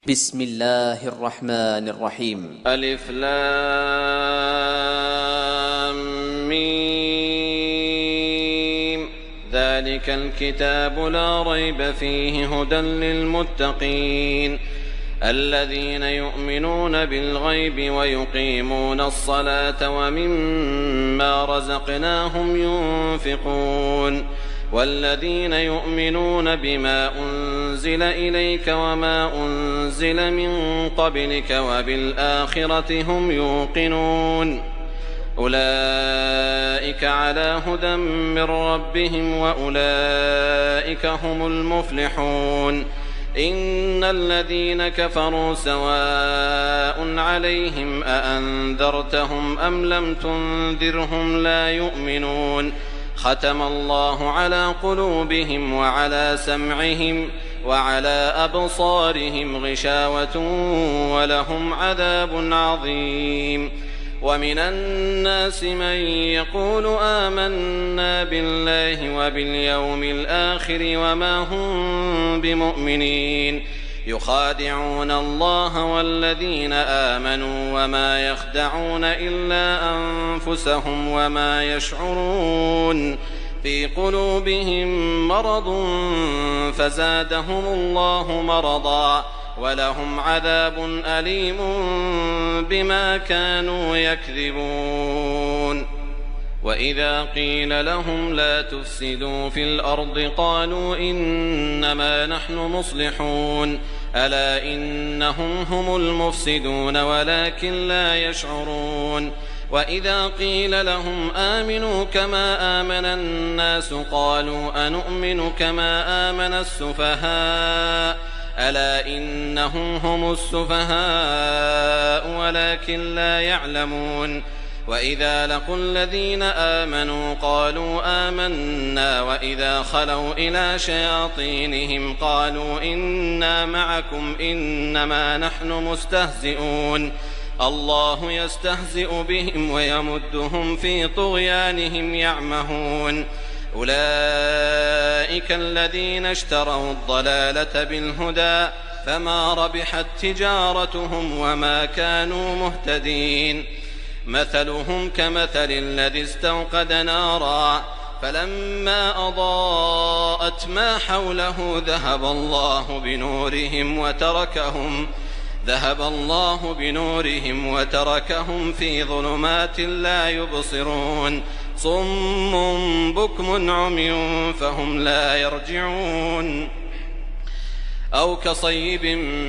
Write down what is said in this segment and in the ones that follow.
بسم الله الرحمن الرحيم. ألف لام ميم. ذلك الكتاب لا ريب فيه هدى للمتقين الذين يؤمنون بالغيب ويقيمون الصلاة ومما رزقناهم ينفقون والذين يؤمنون بما أنزل إليك وما أنزل من قبلك وبالآخرة هم يوقنون أولئك على هدى من ربهم وأولئك هم المفلحون. إن الذين كفروا سواء عليهم أأنذرتهم أم لم تنذرهم لا يؤمنون ختم الله على قلوبهم وعلى سمعهم وعلى أبصارهم غشاوة ولهم عذاب عظيم. ومن الناس من يقول آمنا بالله وباليوم الآخر وما هم بمؤمنين يخادعون الله والذين آمنوا وما يخدعون إلا أنفسهم وما يشعرون. في قلوبهم مرض فزادهم الله مرضا ولهم عذاب أليم بما كانوا يكذبون. وإذا قيل لهم لا تفسدوا في الأرض قالوا إنما نحن مصلحون ألا إنهم هم المفسدون ولكن لا يشعرون. وإذا قيل لهم آمنوا كما آمن الناس قالوا أنؤمن كما آمن السفهاء ألا إنهم هم السفهاء ولكن لا يعلمون. وإذا لقوا الذين آمنوا قالوا آمنا وإذا خلوا إلى شياطينهم قالوا إنا معكم إنما نحن مستهزئون الله يستهزئ بهم ويمدهم في طغيانهم يعمهون. أولئك الذين اشتروا الضلالة بالهدى فما ربحت تجارتهم وما كانوا مهتدين. مثلهم كمثل الذي استوقد نارا فلما أضاءت ما حوله ذهب الله بنورهم وتركهم في ظلمات لا يبصرون صم بكم عمي فهم لا يرجعون. أو كصيب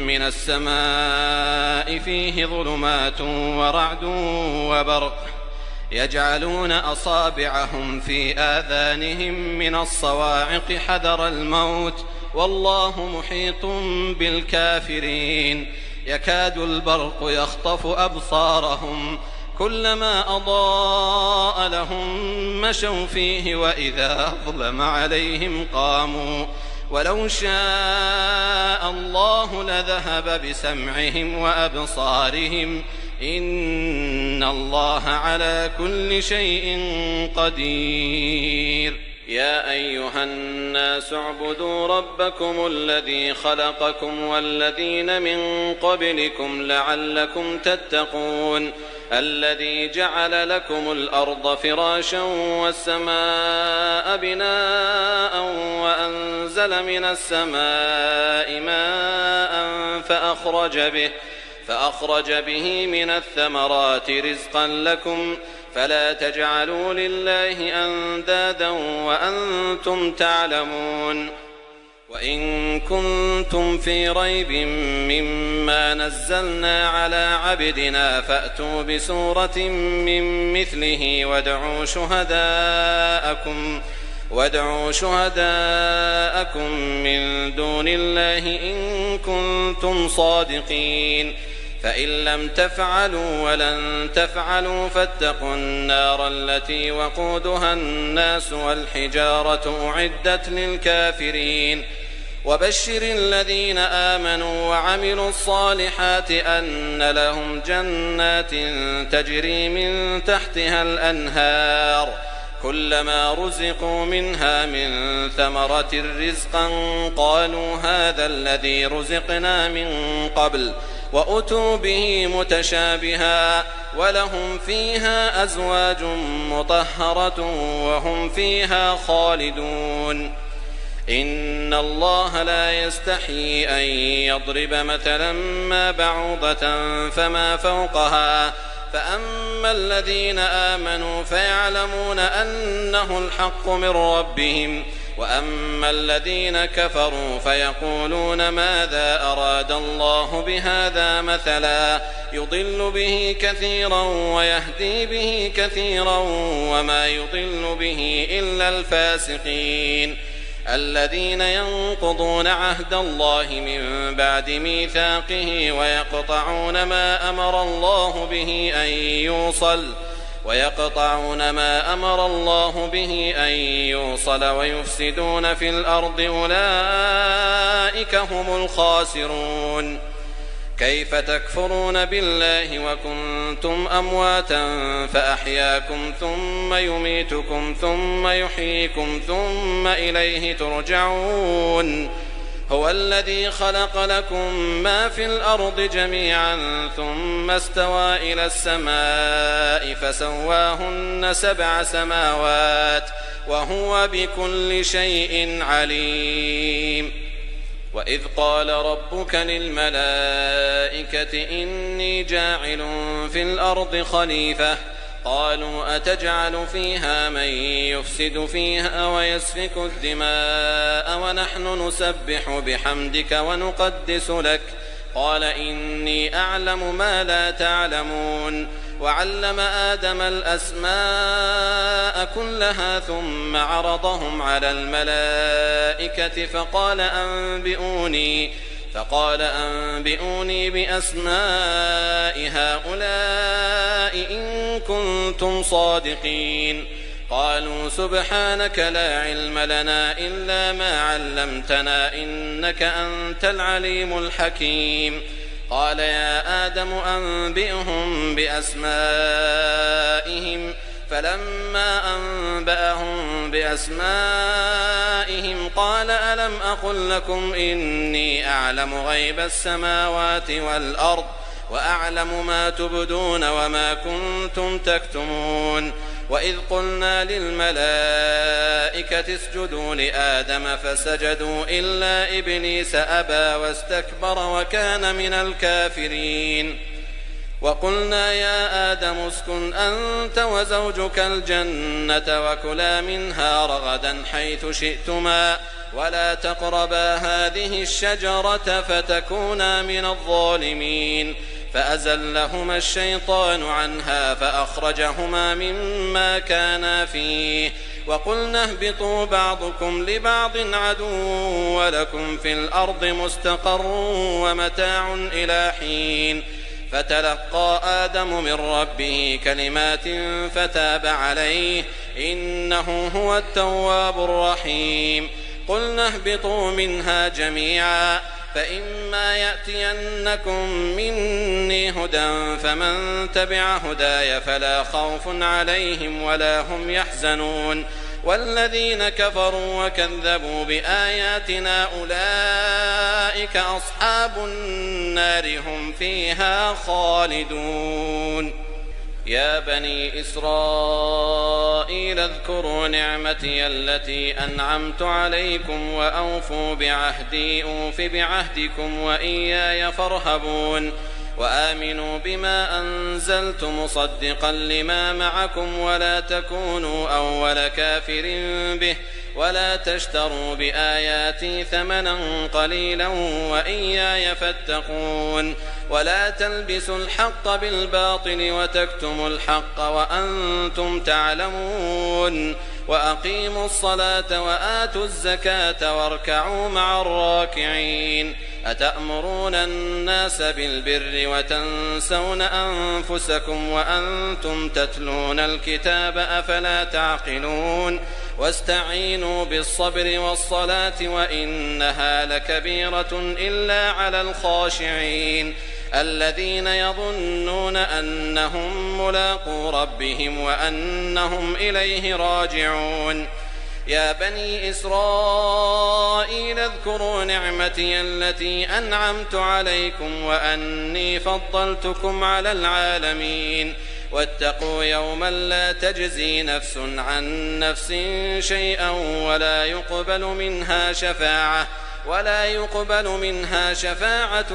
من السماء فيه ظلمات ورعد وبرق يجعلون أصابعهم في آذانهم من الصواعق حذر الموت والله محيط بالكافرين. يكاد البرق يخطف أبصارهم كلما أضاء لهم مشوا فيه وإذا أظلم عليهم قاموا ولو شاء الله لذهب بسمعهم وأبصارهم إن الله على كل شيء قدير. يا أيها الناس اعبدوا ربكم الذي خلقكم والذين من قبلكم لعلكم تتقون الذي جعل لكم الأرض فراشا والسماء بناء وأنزل من السماء ماء فأخرج به من الثمرات رزقا لكم فلا تجعلوا لله أندادا وأنتم تعلمون. وإن كنتم في ريب مما نزلنا على عبدنا فأتوا بسورة من مثله وادعوا شهداءكم من دون الله إن كنتم صادقين فإن لم تفعلوا ولن تفعلوا فاتقوا النار التي وقودها الناس والحجارة أعدت للكافرين. وبشر الذين آمنوا وعملوا الصالحات أن لهم جنات تجري من تحتها الأنهار كلما رزقوا منها من ثمرة رزقا قالوا هذا الذي رزقنا من قبل وأتوا به متشابها ولهم فيها أزواج مطهرة وهم فيها خالدون إن الله لا يستحيي أن يضرب مثلا ما بعوضة فما فوقها فأما الذين آمنوا فيعلمون أنه الحق من ربهم وأما الذين كفروا فيقولون ماذا أراد الله بهذا مثلا يضل به كثيرا ويهدي به كثيرا وما يضل به إلا الفاسقين الذين ينقضون عهد الله من بعد ميثاقه ويقطعون ما أمر الله به أن يوصل ويفسدون في الأرض أولئك هم الخاسرون كيف تكفرون بالله وكنتم أمواتا فأحياكم ثم يميتكم ثم يحييكم ثم إليه ترجعون هو الذي خلق لكم ما في الأرض جميعا ثم استوى إلى السماء فسواهن 7 سماوات وهو بكل شيء عليم وإذ قال ربك للملائكة إني جاعل في الأرض خليفة قالوا أتجعل فيها من يفسد فيها ويسفك الدماء ونحن نسبح بحمدك ونقدس لك قال إني أعلم ما لا تعلمون وعلم آدم الأسماء كلها ثم عرضهم على الملائكة فقال أنبئوني بأسماء هؤلاء إن كنتم صادقين قالوا سبحانك لا علم لنا إلا ما علمتنا إنك أنت العليم الحكيم قال يا آدم أنبئهم بأسمائهم فلما أنبأهم بأسمائهم قال ألم أقل لكم إني أعلم غيب السماوات والأرض وأعلم ما تبدون وما كنتم تكتمون وإذ قلنا للملائكة اسجدوا لآدم فسجدوا إلا إبليس أبى واستكبر وكان من الكافرين وقلنا يا آدم اسكن أنت وزوجك الجنة وكلا منها رغدا حيث شئتما ولا تقربا هذه الشجرة فتكونا من الظالمين فأزلهما الشيطان عنها فأخرجهما مما كانا فيه وقلنا اهبطوا بعضكم لبعض عدو ولكم في الأرض مستقر ومتاع إلى حين فتلقى آدم من ربه كلمات فتاب عليه إنه هو التواب الرحيم قلنا اهبطوا منها جميعا فإما يأتينكم مني هدى فمن تبع هداي فلا خوف عليهم ولا هم يحزنون والذين كفروا وكذبوا بآياتنا أولئك أصحاب النار هم فيها خالدون يا بني إسرائيل اذكروا نعمتي التي أنعمت عليكم وأوفوا بعهدي أوف بعهدكم وإياي فارهبون وآمنوا بما أنزلت مصدقا لما معكم ولا تكونوا أول كافر به ولا تشتروا بآياتي ثمنا قليلا وإياي فاتقون ولا تلبسوا الحق بالباطل وتكتموا الحق وأنتم تعلمون وأقيموا الصلاة وآتوا الزكاة واركعوا مع الراكعين أتأمرون الناس بالبر وتنسون أنفسكم وأنتم تتلون الكتاب أفلا تعقلون واستعينوا بالصبر والصلاة وإنها لكبيرة إلا على الخاشعين الذين يظنون أنهم ملاقو ربهم وأنهم إليه راجعون يا بني إسرائيل اذكروا نعمتي التي أنعمت عليكم وأني فضلتكم على العالمين واتقوا يوما لا تجزي نفس عن نفس شيئا ولا يقبل منها شفاعة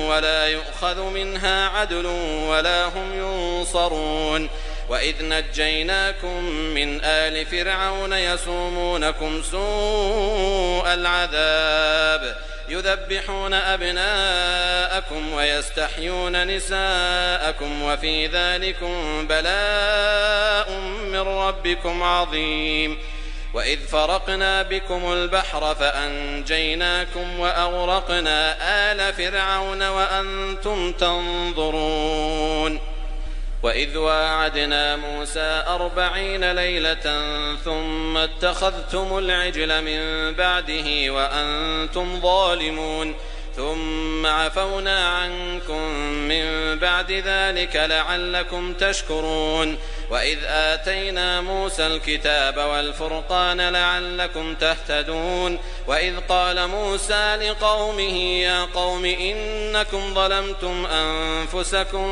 ولا يؤخذ منها عدل ولا هم ينصرون وإذ نجيناكم من آل فرعون يسومونكم سوء العذاب يذبحون أبناءكم ويستحيون نساءكم وفي ذلكم بلاء من ربكم عظيم وإذ فرقنا بكم البحر فأنجيناكم وأغرقنا آل فرعون وأنتم تنظرون وإذ واعدنا موسى 40 ليلة ثم اتخذتم العجل من بعده وأنتم ظالمون ثم عفونا عنكم من بعد ذلك لعلكم تشكرون وإذ آتينا موسى الكتاب والفرقان لعلكم تهتدون وإذ قال موسى لقومه يا قوم إنكم ظلمتم أنفسكم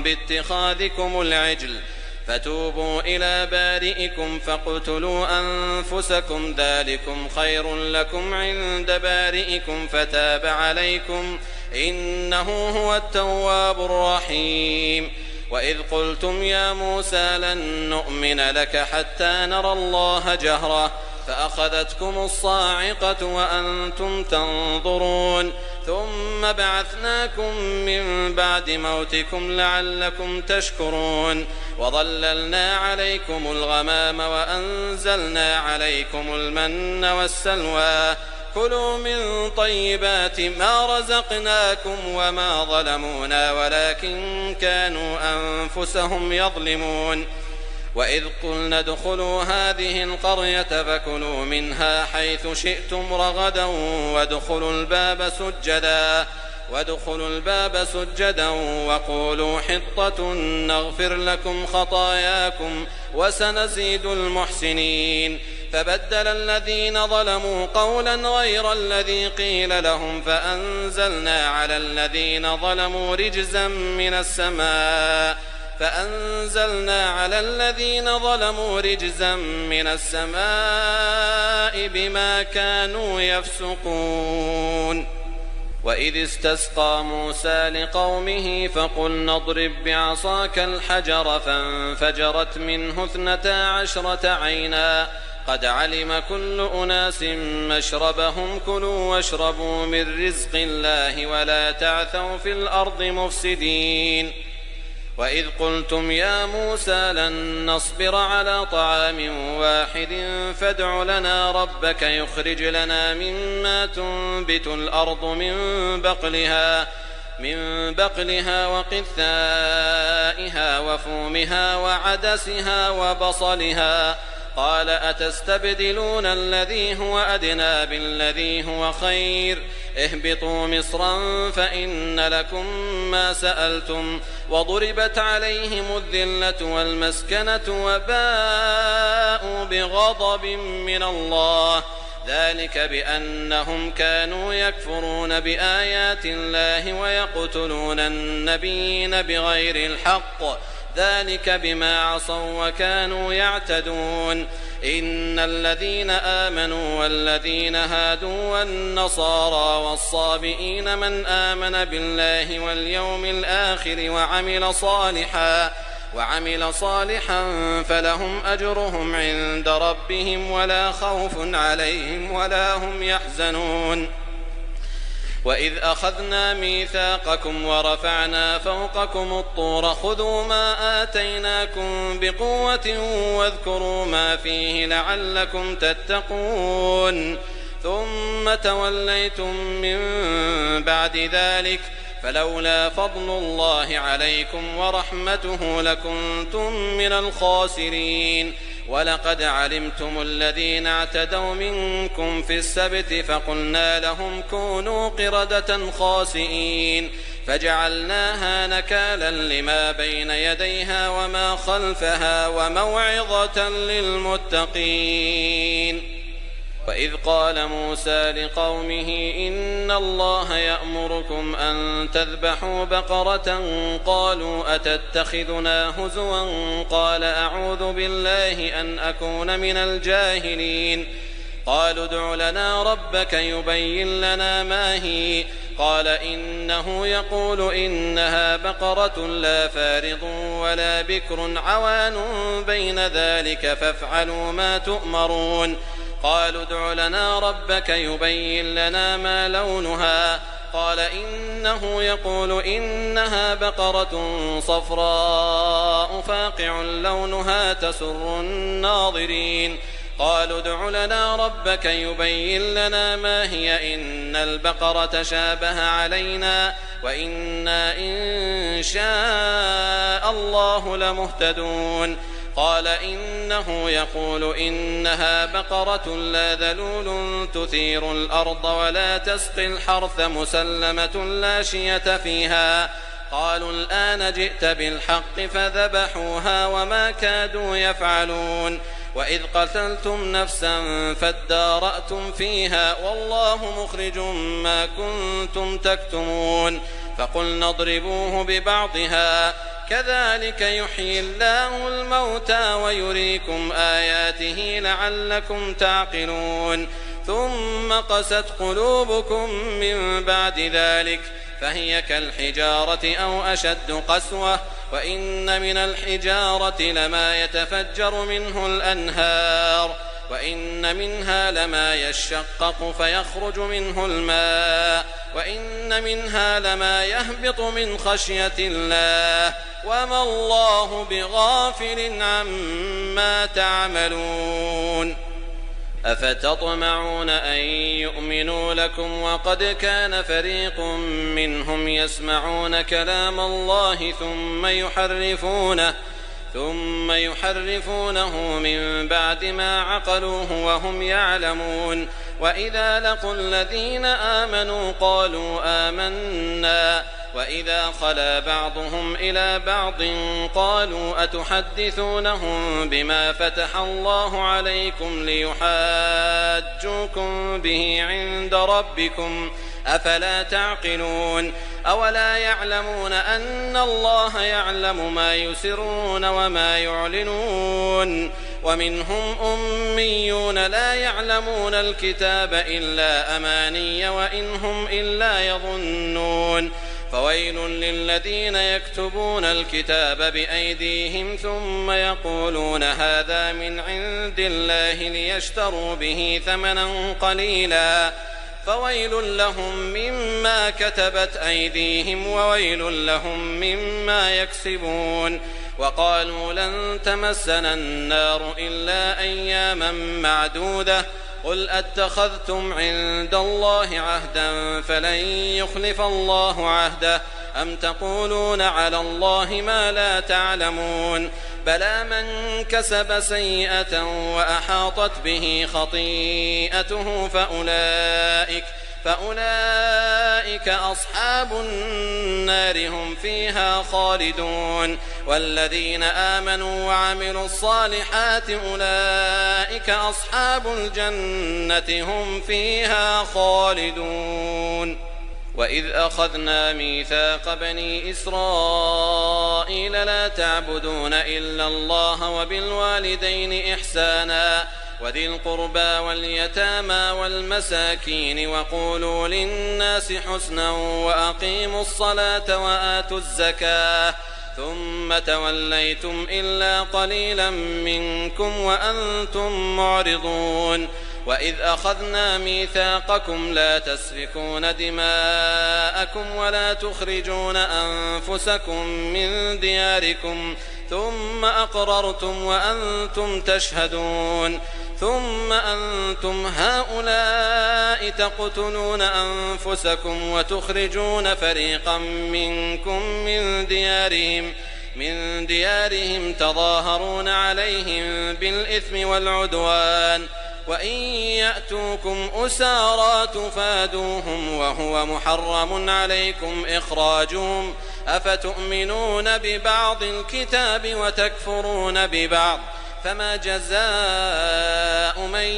باتخاذكم العجل فتوبوا إلى بارئكم فاقتلوا أنفسكم ذلكم خير لكم عند بارئكم فتاب عليكم إنه هو التواب الرحيم وإذ قلتم يا موسى لن نؤمن لك حتى نرى الله جهرة فأخذتكم الصاعقة وأنتم تنظرون ثم بعثناكم من بعد موتكم لعلكم تشكرون وظللنا عليكم الغمام وأنزلنا عليكم المن والسلوى كلوا من طيبات ما رزقناكم وما ظلمونا ولكن كانوا أنفسهم يظلمون وإذ قلنا ادخلوا هذه القرية فكلوا منها حيث شئتم رغدا وادخلوا الباب سجدا وقولوا حطة نغفر لكم خطاياكم وسنزيد المحسنين فبدل الذين ظلموا قولا غير الذي قيل لهم فأنزلنا على الذين ظلموا رجزا من السماء بما كانوا يفسقون وإذ استسقى موسى لقومه فقلنا اضرب بعصاك الحجر فانفجرت منه 12 عينا قد علم كل أناس مشربهم كلوا واشربوا من رزق الله ولا تعثوا في الأرض مفسدين وإذ قلتم يا موسى لن نصبر على طعام واحد فادع لنا ربك يخرج لنا مما تنبت الأرض من بقلها وقثائها وفومها وعدسها وبصلها قال أتستبدلون الذي هو أدنى بالذي هو خير اهبطوا مصرا فإن لكم ما سألتم وضربت عليهم الذلة والمسكنة وباءوا بغضب من الله ذلك بأنهم كانوا يكفرون بآيات الله ويقتلون النبيين بغير الحق ذلك بما عصوا وكانوا يعتدون إن الذين آمنوا والذين هادوا والنصارى والصابئين من آمن بالله واليوم الآخر وعمل صالحا فلهم أجرهم عند ربهم ولا خوف عليهم ولا هم يحزنون وإذ أخذنا ميثاقكم ورفعنا فوقكم الطور خذوا ما آتيناكم بقوة واذكروا ما فيه لعلكم تتقون ثم توليتم من بعد ذلك فلولا فضل الله عليكم ورحمته لكنتم من الخاسرين ولقد علمتم الذين اعتدوا منكم في السبت فقلنا لهم كونوا قردة خاسئين فجعلناها نكالا لما بين يديها وما خلفها وموعظة للمتقين. وإذ قال موسى لقومه إن الله يأمركم أن تذبحوا بقرة قالوا أتتخذنا هزوا قال أعوذ بالله أن أكون من الجاهلين. قالوا ادع لنا ربك يبين لنا ما هي قال إنه يقول إنها بقرة لا فارض ولا بكر عوان بين ذلك فافعلوا ما تؤمرون. قالوا ادع لنا ربك يبين لنا ما لونها قال إنه يقول إنها بقرة صفراء فاقع لونها تسر الناظرين. قالوا ادع لنا ربك يبين لنا ما هي إن البقرة شابه علينا وإنا إن شاء الله لمهتدون. قال إنه يقول إنها بقرة لا ذلول تثير الأرض ولا تسقي الحرث مسلمة لا شية فيها. قالوا الآن جئت بالحق فذبحوها وما كادوا يفعلون. وإذ قتلتم نفسا فادارأتم فيها والله مخرج ما كنتم تكتمون. فقلنا اضربوه ببعضها كذلك يحيي الله الموتى ويريكم آياته لعلكم تعقلون. ثم قست قلوبكم من بعد ذلك فهي كالحجارة أو أشد قسوة وإن من الحجارة لما يتفجر منه الأنهار وإن منها لما يشقق فيخرج منه الماء وإن منها لما يهبط من خشية الله وما الله بغافل عما تعملون. أفتطمعون أن يؤمنوا لكم وقد كان فريق منهم يسمعون كلام الله ثم يحرفونه من بعد ما عقلوه وهم يعلمون. وإذا لقوا الذين آمنوا قالوا آمنا وإذا خلا بعضهم إلى بعض قالوا أتحدثونهم بما فتح الله عليكم ليحاجوكم به عند ربكم أفلا تعقلون. أولا يعلمون أن الله يعلم ما يسرون وما يعلنون. ومنهم أميون لا يعلمون الكتاب إلا أماني وإن هم إلا يظنون. فويل للذين يكتبون الكتاب بأيديهم ثم يقولون هذا من عند الله ليشتروا به ثمنا قليلا فويل لهم مما كتبت أيديهم وويل لهم مما يكسبون. وقالوا لن تمسنا النار إلا أياما معدودة قل أتخذتم عند الله عهدا فلن يخلف الله عهده أم تقولون على الله ما لا تعلمون. بلى من كسب سيئة وأحاطت به خطيئته فأولئك أصحاب النار هم فيها خالدون. والذين آمنوا وعملوا الصالحات أولئك أصحاب الجنة هم فيها خالدون. وإذ أخذنا ميثاق بني إسرائيل لا تعبدون إلا الله وبالوالدين إحسانا وذي القربى واليتامى والمساكين وقولوا للناس حسنا وأقيموا الصلاة وآتوا الزكاة ثم توليتم إلا قليلا منكم وأنتم معرضون. وإذ أخذنا ميثاقكم لا تسفكون دماءكم ولا تخرجون أنفسكم من دياركم ثم أقررتم وأنتم تشهدون. ثم أنتم هؤلاء تقتلون أنفسكم وتخرجون فريقا منكم من ديارهم تظاهرون عليهم بالإثم والعدوان وإن يأتوكم أسارى تفادوهم وهو محرم عليكم إخراجهم أفتؤمنون ببعض الكتاب وتكفرون ببعض فما جزاء من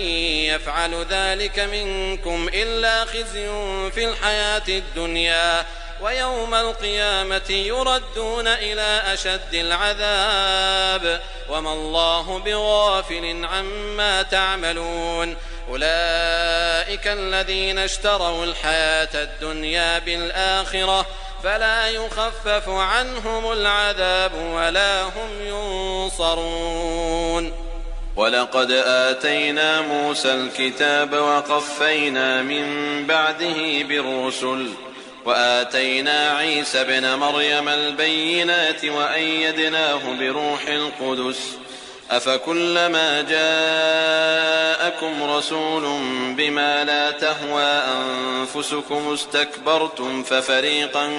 يفعل ذلك منكم إلا خزي في الحياة الدنيا ويوم القيامة يردون إلى أشد العذاب وما الله بغافل عما تعملون أولئك الذين اشتروا الحياة الدنيا بالآخرة فلا يخفف عنهم العذاب ولا هم ينصرون. ولقد آتينا موسى الكتاب وقفينا من بعده بالرسل وآتينا عيسى ابن مريم البينات وأيدناه بروح القدس أفكلما جاءكم رسول بما لا تهوى أنفسكم استكبرتم ففريقا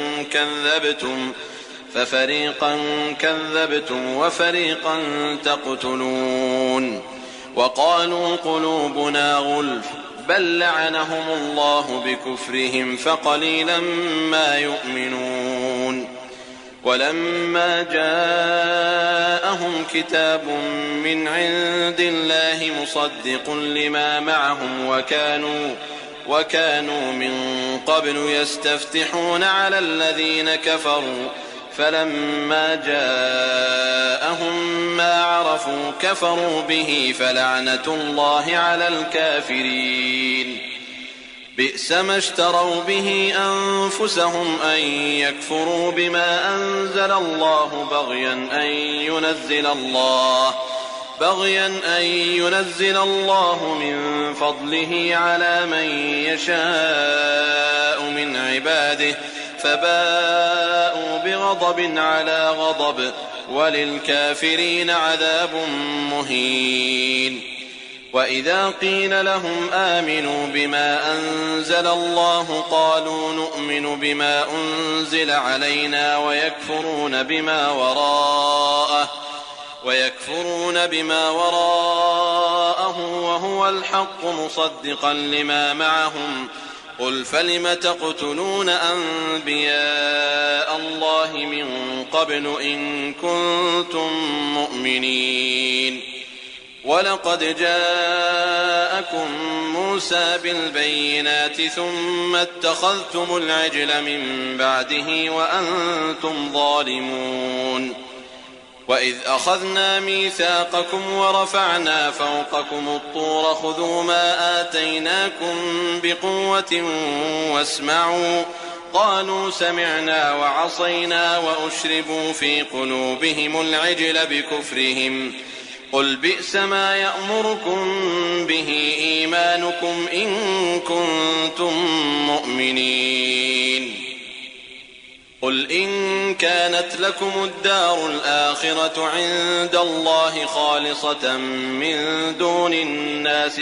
كذبتم وفريقا تقتلون وقالوا قلوبنا غلف بل لعنهم الله بكفرهم فقليلا ما يؤمنون ولما جاءهم كتاب من عند الله مصدق لما معهم وكانوا من قبل يستفتحون على الذين كفروا فلما جاءهم ما عرفوا كفروا به فلعنة الله على الكافرين بئس ما اشتروا به أنفسهم أن يكفروا بما أنزل الله بغيا أن ينزل الله من فضله على من يشاء من عباده فباءوا بغضب على غضب وللكافرين عذاب مهين. وإذا قيل لهم آمنوا بما أنزل الله قالوا نؤمن بما أنزل علينا ويكفرون بما وراءه وهو الحق مصدقا لما معهم قل فلم تقتلون أنبياء الله من قبل إن كنتم مؤمنين ولقد جاءكم موسى بالبينات ثم اتخذتم العجل من بعده وأنتم ظالمون وإذ أخذنا ميثاقكم ورفعنا فوقكم الطور خذوا ما آتيناكم بقوة واسمعوا قالوا سمعنا وعصينا وأشربوا في قلوبهم العجل بكفرهم قل بئس ما يأمركم به إيمانكم إن كنتم مؤمنين قل إن كانت لكم الدار الآخرة عند الله خالصة من دون الناس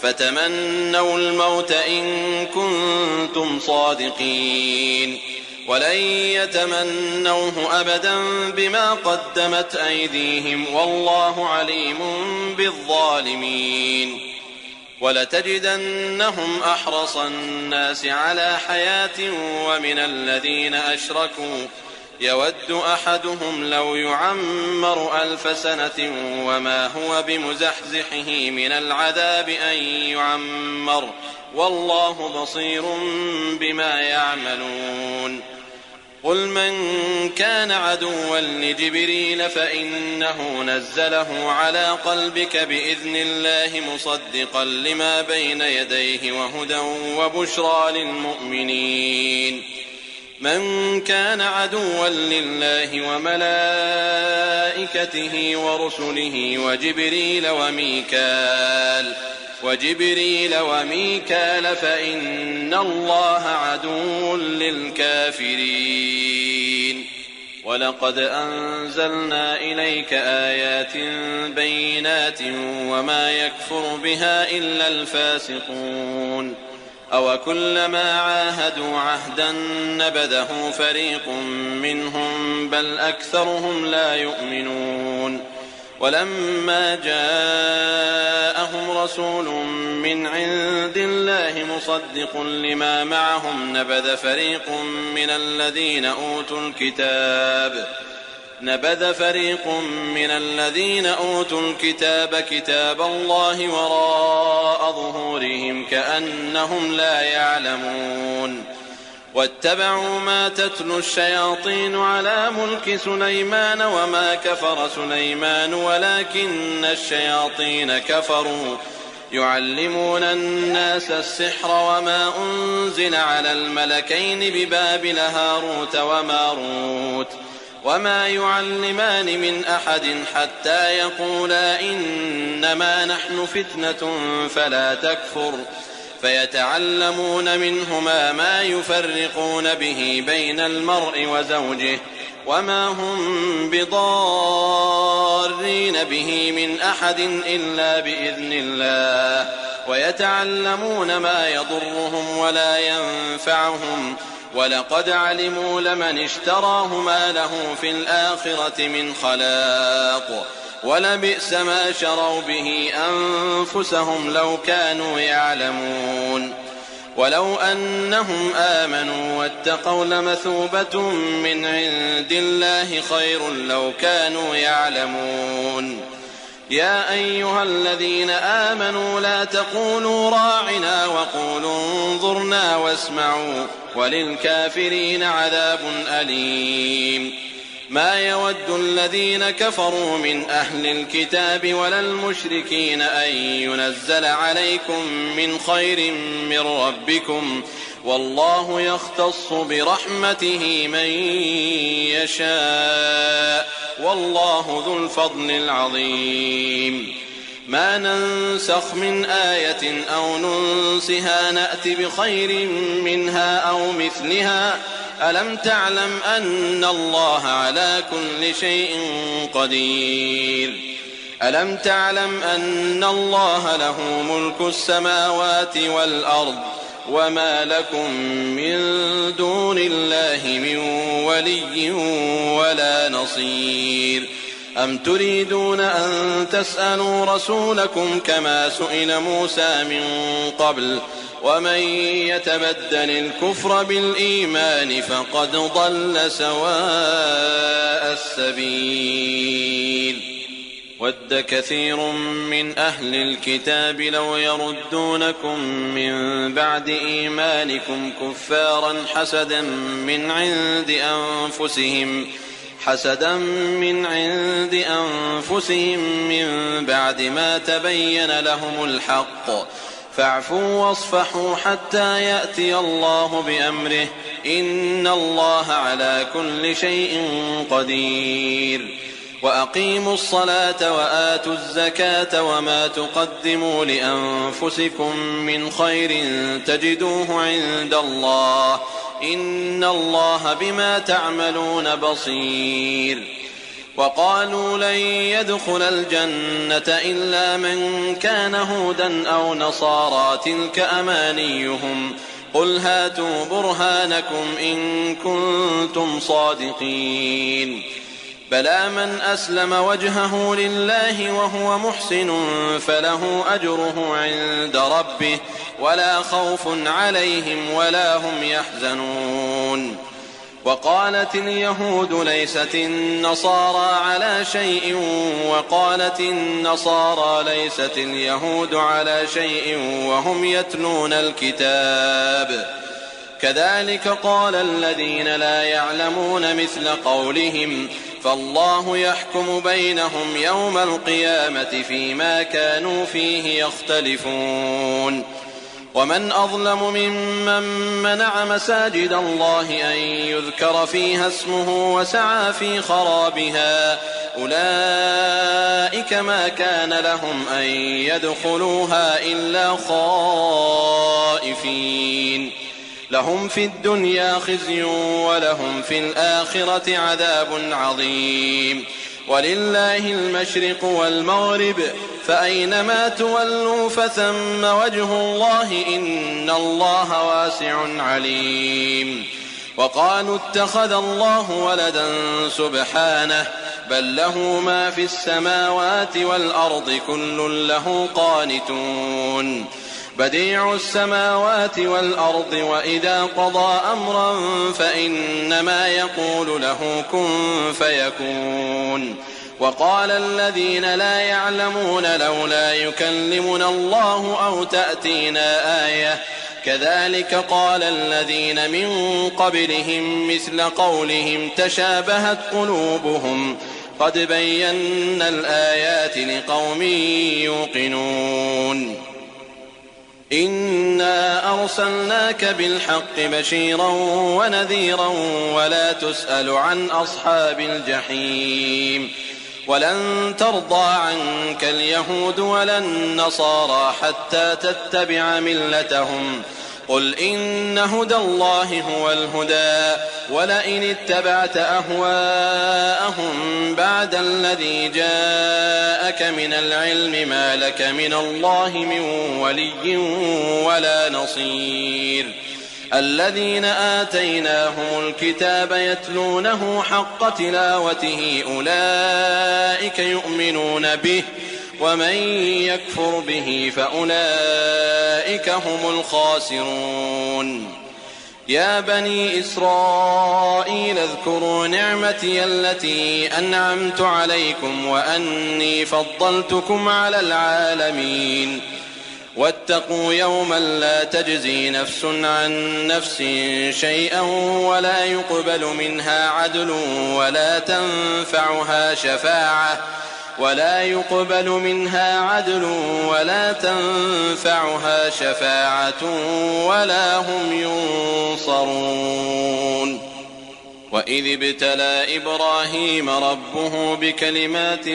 فتمنوا الموت إن كنتم صادقين ولن يتمنوه أبدا بما قدمت أيديهم والله عليم بالظالمين ولتجدنهم أحرص الناس على حياة ومن الذين أشركوا يود أحدهم لو يعمر 1000 سنة وما هو بمزحزحه من العذاب أن يعمر والله بصير بما يعملون قل من كان عدوا لجبريل فإنه نزله على قلبك بإذن الله مصدقا لما بين يديه وهدى وبشرى للمؤمنين من كان عدوا لله وملائكته ورسله وجبريل وميكال فإن الله عدو للكافرين ولقد أنزلنا إليك آيات بينات وما يكفر بها إلا الفاسقون أو كلما عاهدوا عهدا نبذه فريق منهم بل أكثرهم لا يؤمنون ولما جاءهم رسول من عند الله مصدق لما معهم نبذ فريق من الذين أوتوا الكتاب كتاب الله وراء ظهورهم كأنهم لا يعلمون واتبعوا ما تتلو الشياطين على ملك سليمان وما كفر سليمان ولكن الشياطين كفروا يعلمون الناس السحر وما أنزل على الملكين ببابل هاروت وماروت وما يعلمان من أحد حتى يقولا إنما نحن فتنة فلا تكفر فيتعلمون منهما ما يفرقون به بين المرء وزوجه وما هم بضارين به من أحد إلا بإذن الله ويتعلمون ما يضرهم ولا ينفعهم ولقد علموا لمن اشتراه ما له في الآخرة من خلاق ولبئس ما شروا به أنفسهم لو كانوا يعلمون ولو أنهم آمنوا واتقوا لمثوبة من عند الله خير لو كانوا يعلمون يا أيها الذين آمنوا لا تقولوا راعنا وقولوا انظرنا واسمعوا وللكافرين عذاب أليم ما يود الذين كفروا من أهل الكتاب ولا المشركين أن ينزل عليكم من خير من ربكم والله يختص برحمته من يشاء والله ذو الفضل العظيم ما ننسخ من آية أو ننسها نأت بخير منها أو مثلها ألم تعلم أن الله على كل شيء قدير ألم تعلم أن الله له ملك السماوات والأرض وما لكم من دون الله من ولي ولا نصير أم تريدون أن تسألوا رسولكم كما سئل موسى من قبل ومن يتبدل الكفر بالإيمان فقد ضل سواء السبيل ود كثير من أهل الكتاب لو يردونكم من بعد إيمانكم كفارا حسدا من عند أنفسهم من بعد ما تبين لهم الحق فاعفوا واصفحوا حتى يأتي الله بأمره إن الله على كل شيء قدير وأقيموا الصلاة وآتوا الزكاة وما تقدموا لأنفسكم من خير تجدوه عند الله إن الله بما تعملون بصير وقالوا لن يدخل الجنة إلا من كان هودا أو نصارى تلك أمانيهم قل هاتوا برهانكم إن كنتم صادقين بلى من أسلم وجهه لله وهو محسن فله أجره عند ربه ولا خوف عليهم ولا هم يحزنون وقالت اليهود ليست النصارى على شيء وقالت النصارى ليست اليهود على شيء وهم يتلون الكتاب كذلك قال الذين لا يعلمون مثل قولهم فالله يحكم بينهم يوم القيامة فيما كانوا فيه يختلفون ومن أظلم ممن منع مساجد الله أن يذكر فيها اسمه وسعى في خرابها أولئك ما كان لهم أن يدخلوها إلا خائفين لهم في الدنيا خزي ولهم في الآخرة عذاب عظيم ولله المشرق والمغرب فأينما تولوا فثم وجه الله إن الله واسع عليم. وقالوا اتخذ الله ولدا سبحانه بل له ما في السماوات والأرض كل له قانتون. بديع السماوات والأرض وإذا قضى أمرا فإنما يقول له كن فيكون. وقال الذين لا يعلمون لولا يكلمنا الله أو تأتينا آية كذلك قال الذين من قبلهم مثل قولهم تشابهت قلوبهم قد بينا الآيات لقوم يوقنون. إنا أرسلناك بالحق بشيرا ونذيرا ولا تسأل عن أصحاب الجحيم. ولن ترضى عنك اليهود ولا النصارى حتى تتبع ملتهم قل إن هدى الله هو الهدى ولئن اتبعت أهواءهم بعد الذي جاءك من العلم ما لك من الله من ولي ولا نصير. الذين آتيناهم الكتاب يتلونه حق تلاوته أولئك يؤمنون به ومن يكفر به فأولئك هم الخاسرون. يا بني إسرائيل اذكروا نعمتي التي أنعمت عليكم وأني فضلتكم على العالمين. واتقوا يوما لا تجزي نفس عن نفس شيئا ولا يقبل منها عدل ولا تنفعها شفاعة ولا هم ينصرون. وإذ ابتلى إبراهيم ربه بكلمات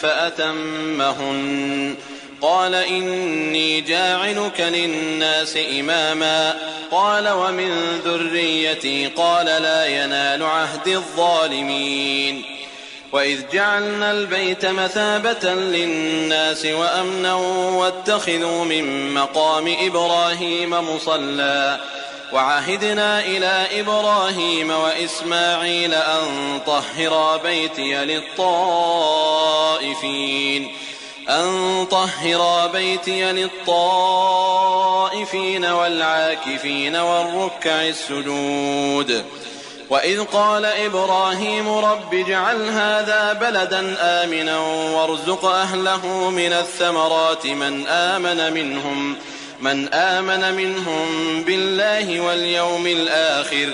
فأتمهن قال إني جاعلك للناس إماما قال ومن ذريتي قال لا ينال عهد الظالمين. وإذ جعلنا البيت مثابة للناس وأمنا واتخذوا من مقام إبراهيم مصلى وعهدنا إلى إبراهيم وإسماعيل أن طهرا بيتي للطائفين والعاكفين والركع السجود. وإذ قال إبراهيم رب اجعل هذا بلدا آمنا وارزق أهله من الثمرات من آمن منهم بالله واليوم الآخر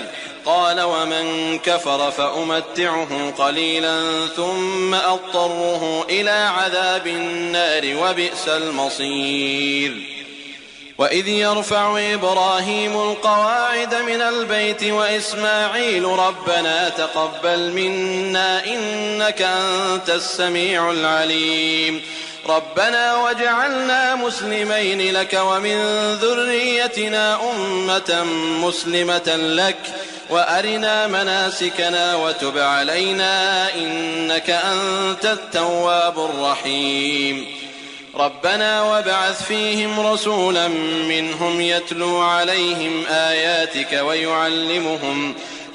قال ومن كفر فأمتعه قليلا ثم أضطره إلى عذاب النار وبئس المصير. وإذ يرفع إبراهيم القواعد من البيت وإسماعيل ربنا تقبل منا إنك أنت السميع العليم ربنا واجعلنا مسلمين لك ومن ذريتنا أمة مسلمة لك وأرنا مناسكنا وتب علينا إنك أنت التواب الرحيم. ربنا وابعث فيهم رسولا منهم يتلو عليهم آياتك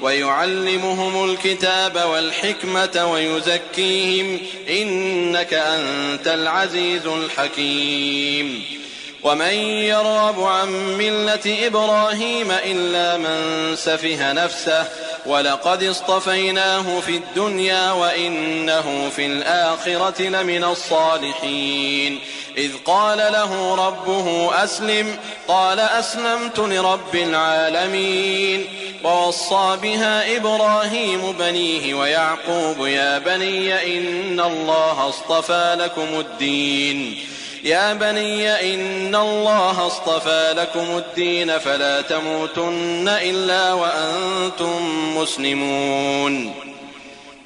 ويعلمهم الكتاب والحكمة ويزكيهم إنك أنت العزيز الحكيم. ومن يرغب عن ملة إبراهيم إلا من سفه نفسه ولقد اصطفيناه في الدنيا وإنه في الآخرة لمن الصالحين. إذ قال له ربه أسلم قال أسلمت لرب العالمين. ووصى بها إبراهيم بنيه ويعقوب يا بني إن الله اصطفى لكم الدين فلا تموتن إلا وأنتم مسلمون.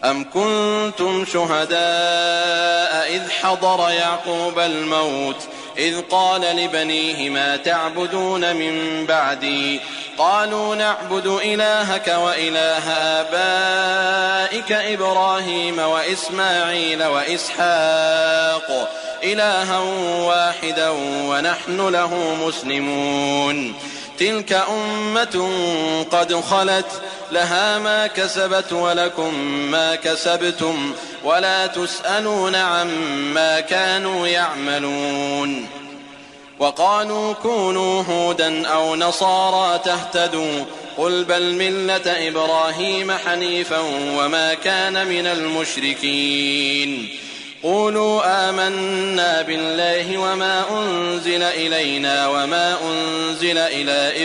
أم كنتم شهداء إذ حضر يعقوب الموت إذ قال لبنيه ما تعبدون من بعدي قالوا نعبد إلهك وإله آبائك إبراهيم وإسماعيل وإسحاق إلها واحدا ونحن له مسلمون تلك أمة قد خلت لها ما كسبت ولكم ما كسبتم ولا تسألون عما كانوا يعملون وقالوا كونوا هودا أو نصارى تهتدوا قل بل ملة إبراهيم حنيفا وما كان من المشركين قولوا آمنا بالله وما أنزل إلينا وما أنزل إلى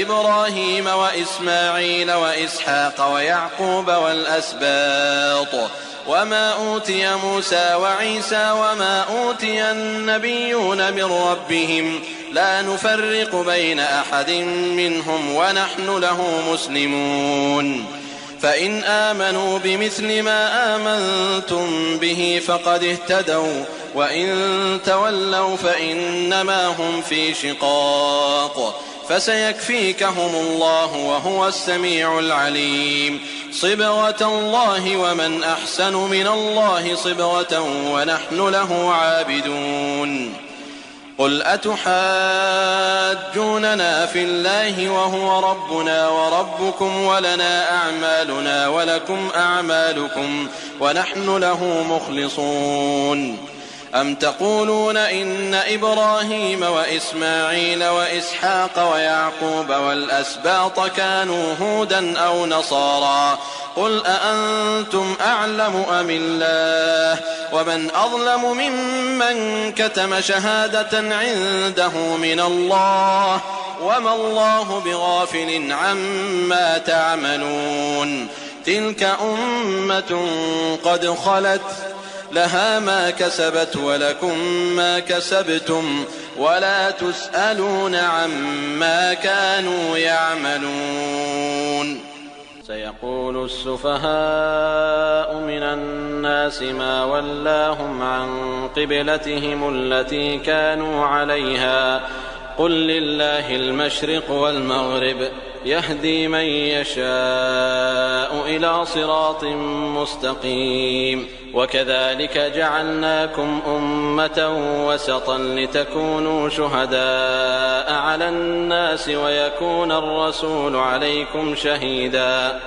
إبراهيم وإسماعيل وإسحاق ويعقوب والأسباط وما أوتي موسى وعيسى وما أوتي النبيون من ربهم لا نفرق بين أحد منهم ونحن له مسلمون فإن آمنوا بمثل ما آمنتم به فقد اهتدوا وإن تولوا فإنما هم في شقاق فسيكفيكهم الله وهو السميع العليم صبغة الله ومن أحسن من الله صبغة ونحن له عابدون قل أتحاجوننا في الله وهو ربنا وربكم ولنا أعمالنا ولكم أعمالكم ونحن له مخلصون أم تقولون إن إبراهيم وإسماعيل وإسحاق ويعقوب والأسباط كانوا هودا أو نصارى قل أأنتم أعلم أم الله ومن أظلم ممن كتم شهادة عنده من الله وما الله بغافل عما تعملون تلك أمة قد خلت لها ما كسبت ولكم ما كسبتم ولا تسألون عما كانوا يعملون سيقول السفهاء من الناس ما ولاهم عن قبلتهم التي كانوا عليها قل لله المشرق والمغرب يهدي من يشاء إلى صراط مستقيم وكذلك جعلناكم أمة وسطا لتكونوا شهداء على الناس ويكون الرسول عليكم شهيدا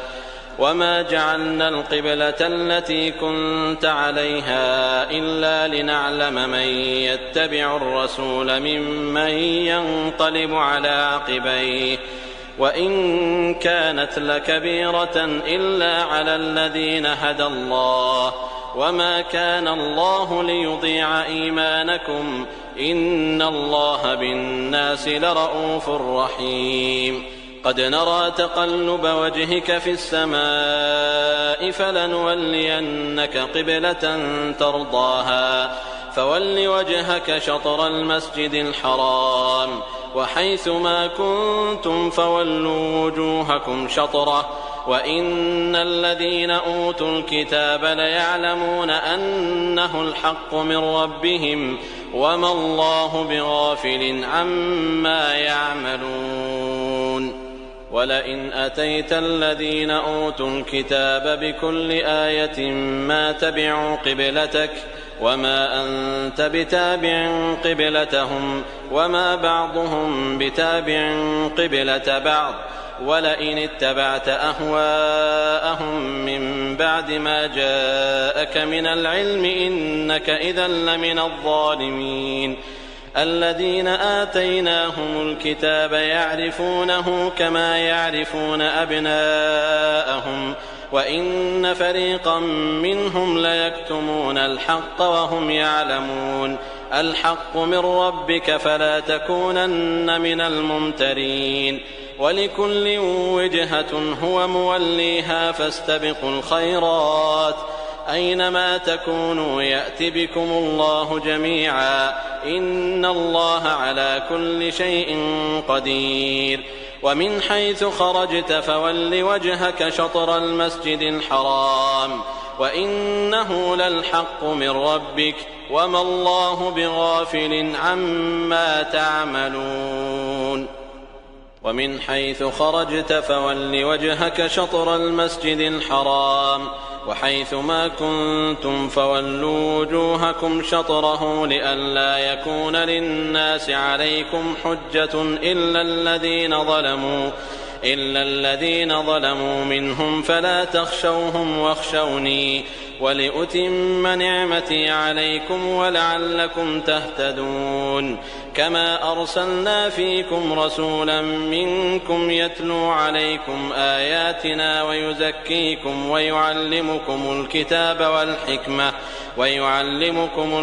وما جعلنا القبلة التي كنت عليها إلا لنعلم من يتبع الرسول ممن ينقلب على عقبيه وإن كانت لكبيرة إلا على الذين هدى الله وما كان الله ليضيع إيمانكم إن الله بالناس لرؤوف رحيم قد نرى تقلب وجهك في السماء فلنولينك قبلة ترضاها فول وجهك شطر المسجد الحرام وحيث ما كنتم فولوا وجوهكم شطره وإن الذين أوتوا الكتاب ليعلمون أنه الحق من ربهم وما الله بغافل عما يعملون ولئن أتيت الذين أوتوا الكتاب بكل آية ما تبعوا قبلتك وما أنت بتابع قبلتهم وما بعضهم بتابع قبلة بعض ولئن اتبعت أهواءهم من بعد ما جاءك من العلم إنك إذا لمن الظالمين الذين آتيناهم الكتاب يعرفونه كما يعرفون أبناءهم وإن فريقا منهم ليكتمون الحق وهم يعلمون الحق من ربك فلا تكونن من الممترين ولكل وجهة هو موليها فاستبقوا الخيرات أينما تكونوا يأت بكم الله جميعا إن الله على كل شيء قدير ومن حيث خرجت فول وجهك شطر المسجد الحرام وإنه للحق من ربك وما الله بغافل عما تعملون ومن حيث خرجت فول وجهك شطر المسجد الحرام وحيث ما كنتم فولوا وجوهكم شطره لئلا يكون للناس عليكم حجة إلا الذين ظلموا منهم فلا تخشوهم واخشوني ولأتم نعمتي عليكم ولعلكم تهتدون كما أرسلنا فيكم رسولا منكم يتلو عليكم آياتنا ويزكيكم ويعلمكم الكتاب والحكمة ويعلمكم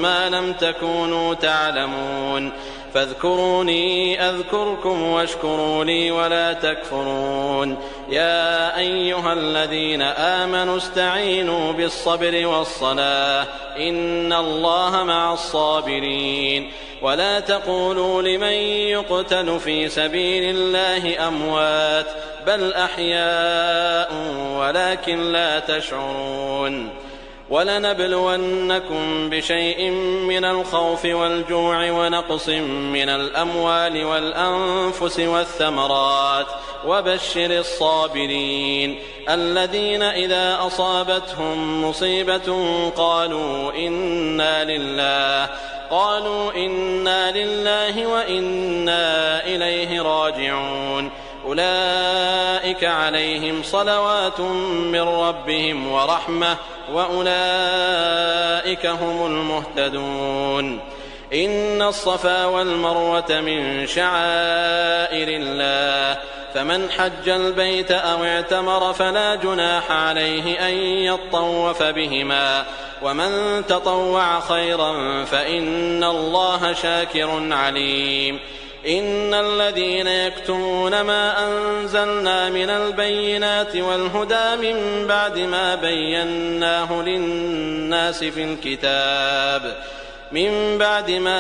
ما لم تكونوا تعلمون فاذكروني أذكركم واشكروا لي ولا تكفرون يا أيها الذين آمنوا استعينوا بالصبر والصلاة إن الله مع الصابرين ولا تقولوا لمن يقتل في سبيل الله أموات بل أحياء ولكن لا تشعرون ولنبلونكم بشيء من الخوف والجوع ونقص من الأموال والأنفس والثمرات وبشر الصابرين الذين إذا أصابتهم مصيبة قالوا إنا لله وإنا إليه راجعون أولئك عليهم صلوات من ربهم ورحمة وأولئك هم المهتدون إن الصفا والمروة من شعائر الله فمن حج البيت أو اعتمر فلا جناح عليه أن يطوف بهما ومن تطوع خيرا فإن الله شاكر عليم إن الذين يكتمون ما أنزلنا من البينات والهدى من بعد ما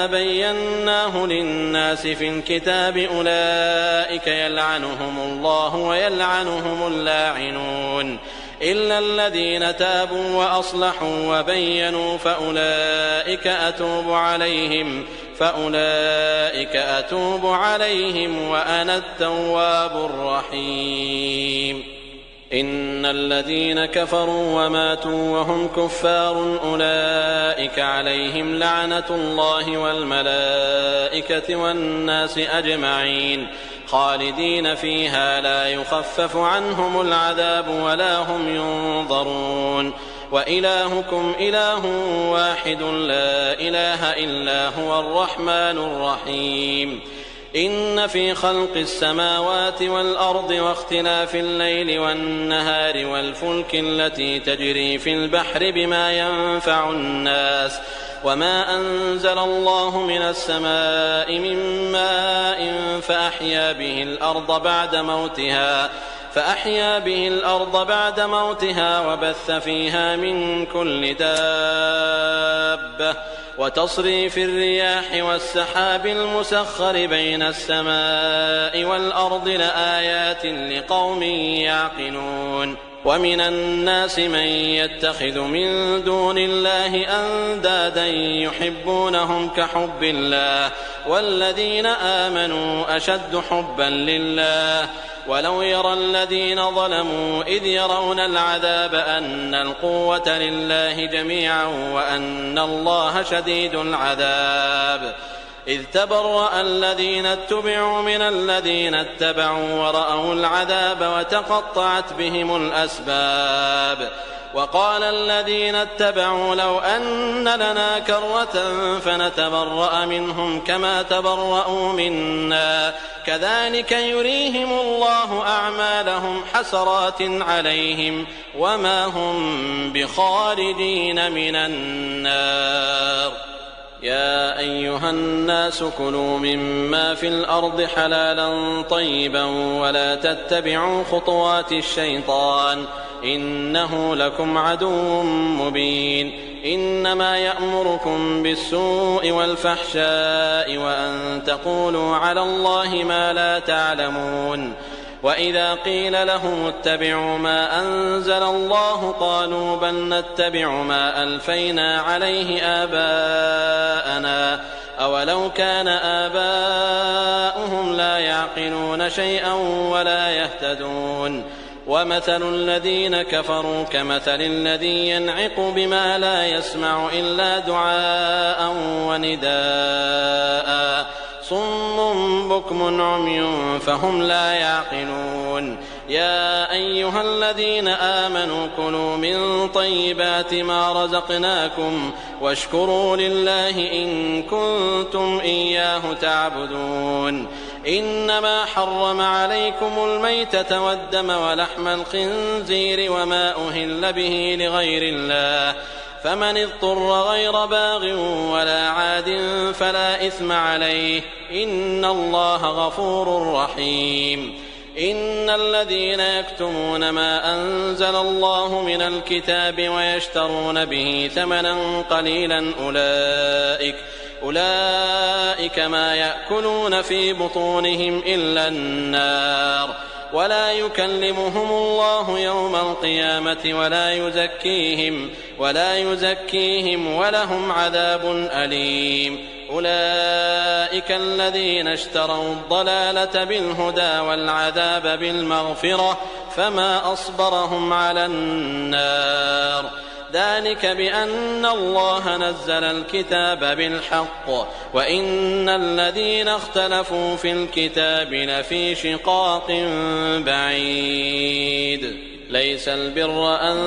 بيناه للناس في الكتاب أولئك يلعنهم الله ويلعنهم اللاعنون إلا الذين تابوا وأصلحوا وبينوا فأولئك أتوب عليهم وأنا التواب الرحيم إن الذين كفروا وماتوا وهم كفار أولئك عليهم لعنة الله والملائكة والناس أجمعين خالدين فيها لا يخفف عنهم العذاب ولا هم ينظرون وإلهكم إله واحد لا إله إلا هو الرحمن الرحيم إن في خلق السماوات والأرض واختلاف الليل والنهار والفلك التي تجري في البحر بما ينفع الناس وما أنزل الله من السماء من ماء فأحيا به الأرض بعد موتها وبث فيها من كل دابة وتصريف الرياح والسحاب المسخر بين السماء والأرض لآيات لقوم يعقلون ومن الناس من يتخذ من دون الله أندادا يحبونهم كحب الله والذين آمنوا أشد حبا لله ولو يرى الذين ظلموا إذ يرون العذاب أن القوة لله جميعا وأن الله شديد العذاب إذ تبرأ الذين اتبعوا من الذين اتبعوا ورأوا العذاب وتقطعت بهم الأسباب وقال الذين اتبعوا لو أن لنا كرة فنتبرأ منهم كما تبرأوا منا كذلك يريهم الله أعمالهم حسرات عليهم وما هم بخارجين من النار يا أيها الناس كلوا مما في الأرض حلالا طيبا ولا تتبعوا خطوات الشيطان إنه لكم عدو مبين إنما يأمركم بالسوء والفحشاء وأن تقولوا على الله ما لا تعلمون وإذا قيل لهم اتبعوا ما أنزل الله قالوا بل نتبع ما ألفينا عليه آباءنا أولو كان آباؤهم لا يعقلون شيئا ولا يهتدون ومثل الذين كفروا كمثل الذي ينعق بما لا يسمع إلا دعاء ونداء صم بكم عمي فهم لا يعقلون يا أيها الذين آمنوا كلوا من طيبات ما رزقناكم واشكروا لله إن كنتم إياه تعبدون إنما حرم عليكم الميتة والدم ولحم الخنزير وما أهل به لغير الله فمن اضطر غير باغ ولا عاد فلا إثم عليه إن الله غفور رحيم إن الذين يكتمون ما أنزل الله من الكتاب ويشترون به ثمنا قليلا أولئك ما يأكلون في بطونهم إلا النار ولا يكلمهم الله يوم القيامة ولا يزكيهم ولهم عذاب أليم أولئك الذين اشتروا الضلالة بالهدى والعذاب بالمغفرة فما أصبرهم على النار ذلك بأن الله نزل الكتاب بالحق وإن الذين اختلفوا في الكتاب لفي شقاق بعيد ليس البر أن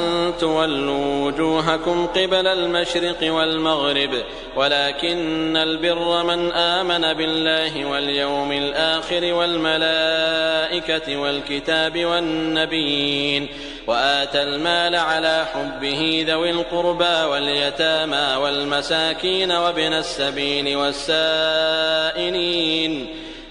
تولوا وجوهكم قبل المشرق والمغرب ولكن البر من آمن بالله واليوم الآخر والملائكة والكتاب والنبيين وآتى المال على حبه ذوي القربى واليتامى والمساكين وابن السبيل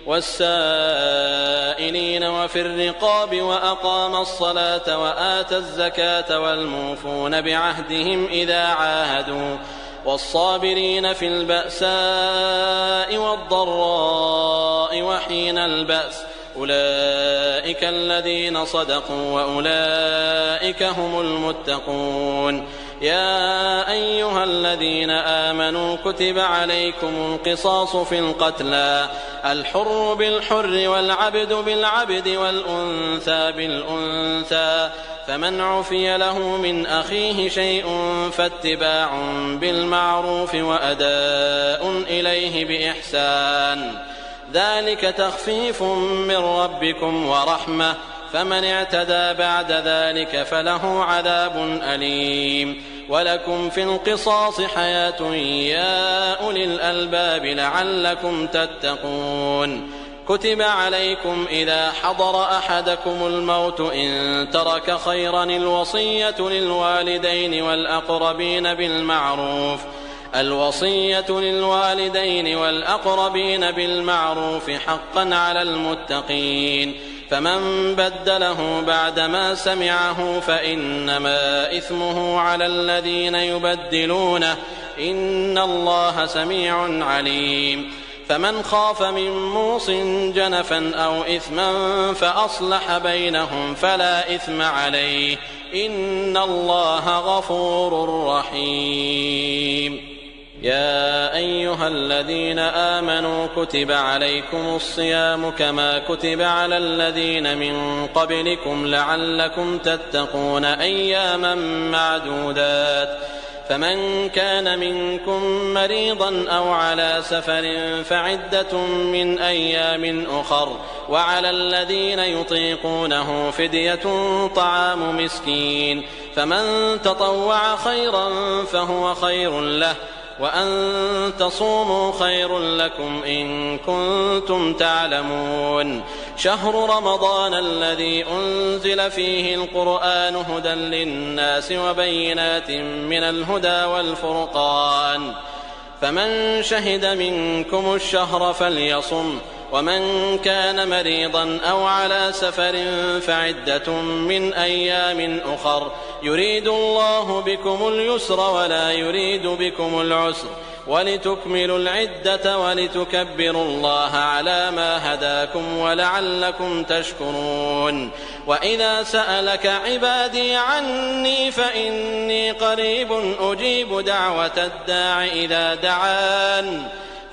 والسائلين وفي الرقاب وأقام الصلاة وآتى الزكاة والموفون بعهدهم إذا عاهدوا والصابرين في البأساء والضراء وحين البأس أولئك الذين صدقوا وأولئك هم المتقون يا أيها الذين آمنوا كتب عليكم القصاص في القتلى الحر بالحر والعبد بالعبد والأنثى بالأنثى فمن عفي له من أخيه شيء فاتباع بالمعروف وأداء إليه بإحسان ذلك تخفيف من ربكم ورحمة فمن اعتدى بعد ذلك فله عذاب أليم ولكم في القصاص حياة يا أولي الألباب لعلكم تتقون كتب عليكم إذا حضر أحدكم الموت إن ترك خيرا الوصية للوالدين والأقربين بالمعروف حقا على المتقين فمن بدله بعدما سمعه فإنما إثمه على الذين يبدلونه إن الله سميع عليم فمن خاف من موص جنفا أو إثما فأصلح بينهم فلا إثم عليه إن الله غفور رحيم يا أيها الذين آمنوا كتب عليكم الصيام كما كتب على الذين من قبلكم لعلكم تتقون أياما معدودات فمن كان منكم مريضا أو على سفر فعدة من أيام أخر وعلى الذين يطيقونه فدية طعام مسكين فمن تطوع خيرا فهو خير له وأن تصوموا خير لكم إن كنتم تعلمون شهر رمضان الذي أنزل فيه القرآن هدى للناس وبينات من الهدى والفرقان فمن شهد منكم الشهر فليصم ومن كان مريضا أو على سفر فعدة من أيام أخر يريد الله بكم اليسر ولا يريد بكم العسر ولتكملوا العدة ولتكبروا الله على ما هداكم ولعلكم تشكرون. وإذا سألك عبادي عني فإني قريب أجيب دعوة الداع إذا دعان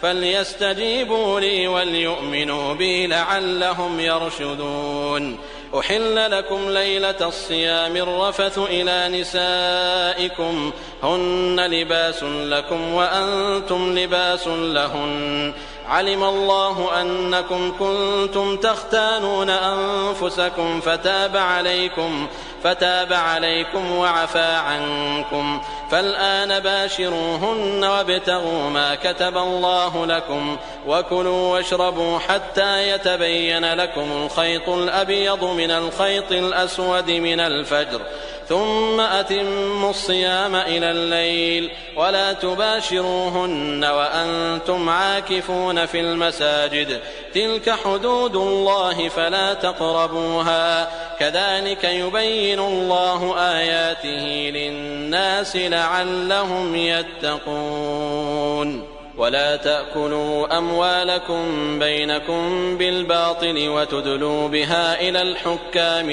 فليستجيبوا لي وليؤمنوا بي لعلهم يرشدون. أحل لكم ليلة الصيام الرفث إلى نسائكم هن لباس لكم وأنتم لباس لهن علم الله أنكم كنتم تختانون أنفسكم فتاب عليكم وعفى عنكم فالآن باشروهن وابتغوا ما كتب الله لكم وكلوا واشربوا حتى يتبين لكم الخيط الأبيض من الخيط الأسود من الفجر ثم أتموا الصيام إلى الليل ولا تباشروهن وأنتم عاكفون في المساجد تلك حدود الله فلا تقربوها كذلك يبين الله آياته للناس لعلهم يتقون. ولا تأكلوا أموالكم بينكم بالباطل وتدلوا بها إلى الحكام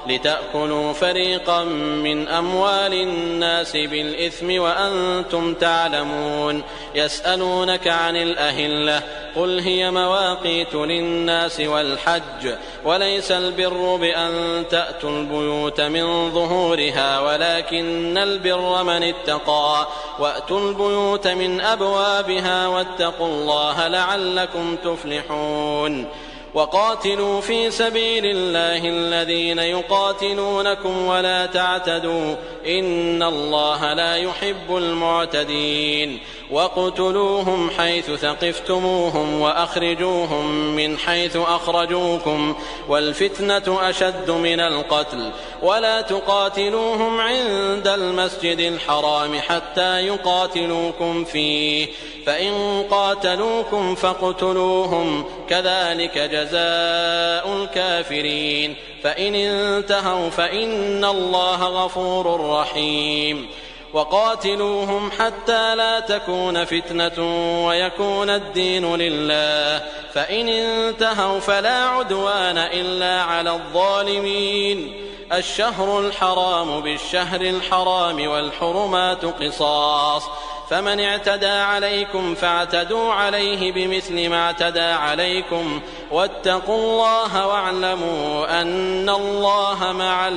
لتأكلوا فريقا من أموال الناس بالإثم وأنتم تعلمون. يسألونك عن الأهلة قل هي مواقيت للناس والحج وليس البر بأن تأتوا البيوت من ظهورها ولكن البر من اتقى وأتوا البيوت من أبوابها واتقوا الله لعلكم تفلحون. وقاتلوا في سبيل الله الذين يقاتلونكم ولا تعتدوا إن الله لا يحب المعتدين. واقتلوهم حيث ثقفتموهم وأخرجوهم من حيث أخرجوكم والفتنة أشد من القتل ولا تقاتلوهم عند المسجد الحرام حتى يقاتلوكم فيه فإن قاتلوكم فاقتلوهم كذلك جزاء الكافرين فإن انتهوا فإن الله غفور رحيم. وقاتلوهم حتى لا تكون فتنة ويكون الدين لله فإن انتهوا فلا عدوان إلا على الظالمين. الشهر الحرام بالشهر الحرام والحرمات قصاص فمن اعتدى عليكم فاعتدوا عليه بمثل ما اعتدى عليكم واتقوا الله واعلموا أن الله مع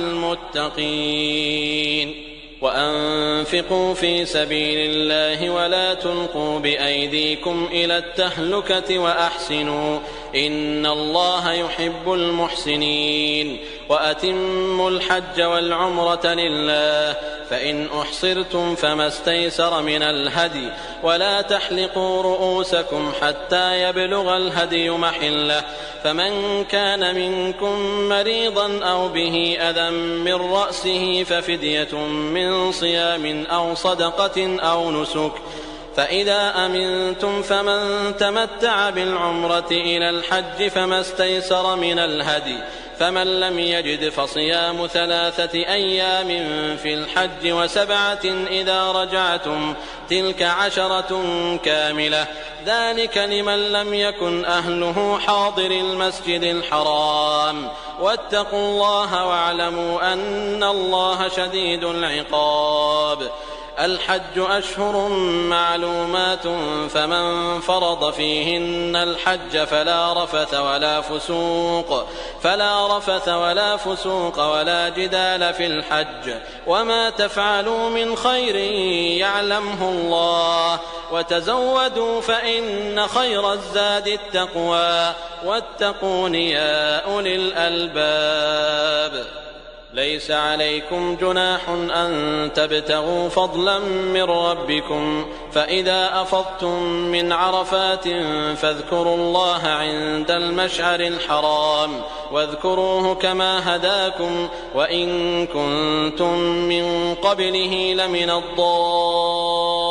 المتقين. وأنفقوا في سبيل الله ولا تلقوا بأيديكم إلى التهلكة وأحسنوا إن الله يحب المحسنين. وأتموا الحج والعمرة لله فإن أحصرتم فما استيسر من الهدي ولا تحلقوا رؤوسكم حتى يبلغ الهدي محله فمن كان منكم مريضا أو به أذى من رأسه ففدية من صيام أو صدقة أو نسك فإذا أمنتم فمن تمتع بالعمرة إلى الحج فما استيسر من الهدي فمن لم يجد فصيام 3 أيام في الحج و7 إذا رجعتم تلك 10 كاملة ذلك لمن لم يكن أهله حاضر المسجد الحرام واتقوا الله واعلموا أن الله شديد العقاب. الحج أشهر معلومات فمن فرض فيهن الحج فلا رفث ولا فسوق ولا جدال في الحج وما تفعلوا من خير يعلمه الله وتزودوا فإن خير الزاد التقوى واتقون يا أولي الألباب. ليس عليكم جناح أن تبتغوا فضلا من ربكم فإذا أفضتم من عرفات فاذكروا الله عند المشعر الحرام واذكروه كما هداكم وإن كنتم من قبله لمن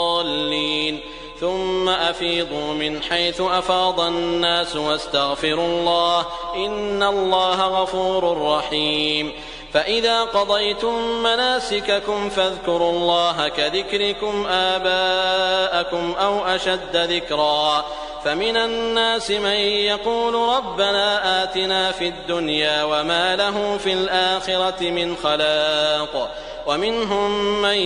الضالين ثم أفيضوا من حيث أفاض الناس واستغفروا الله إن الله غفور رحيم. فإذا قضيتم مناسككم فاذكروا الله كذكركم آباءكم أو أشد ذكرا فمن الناس من يقول ربنا آتنا في الدنيا وما له في الآخرة من خلاق ومنهم من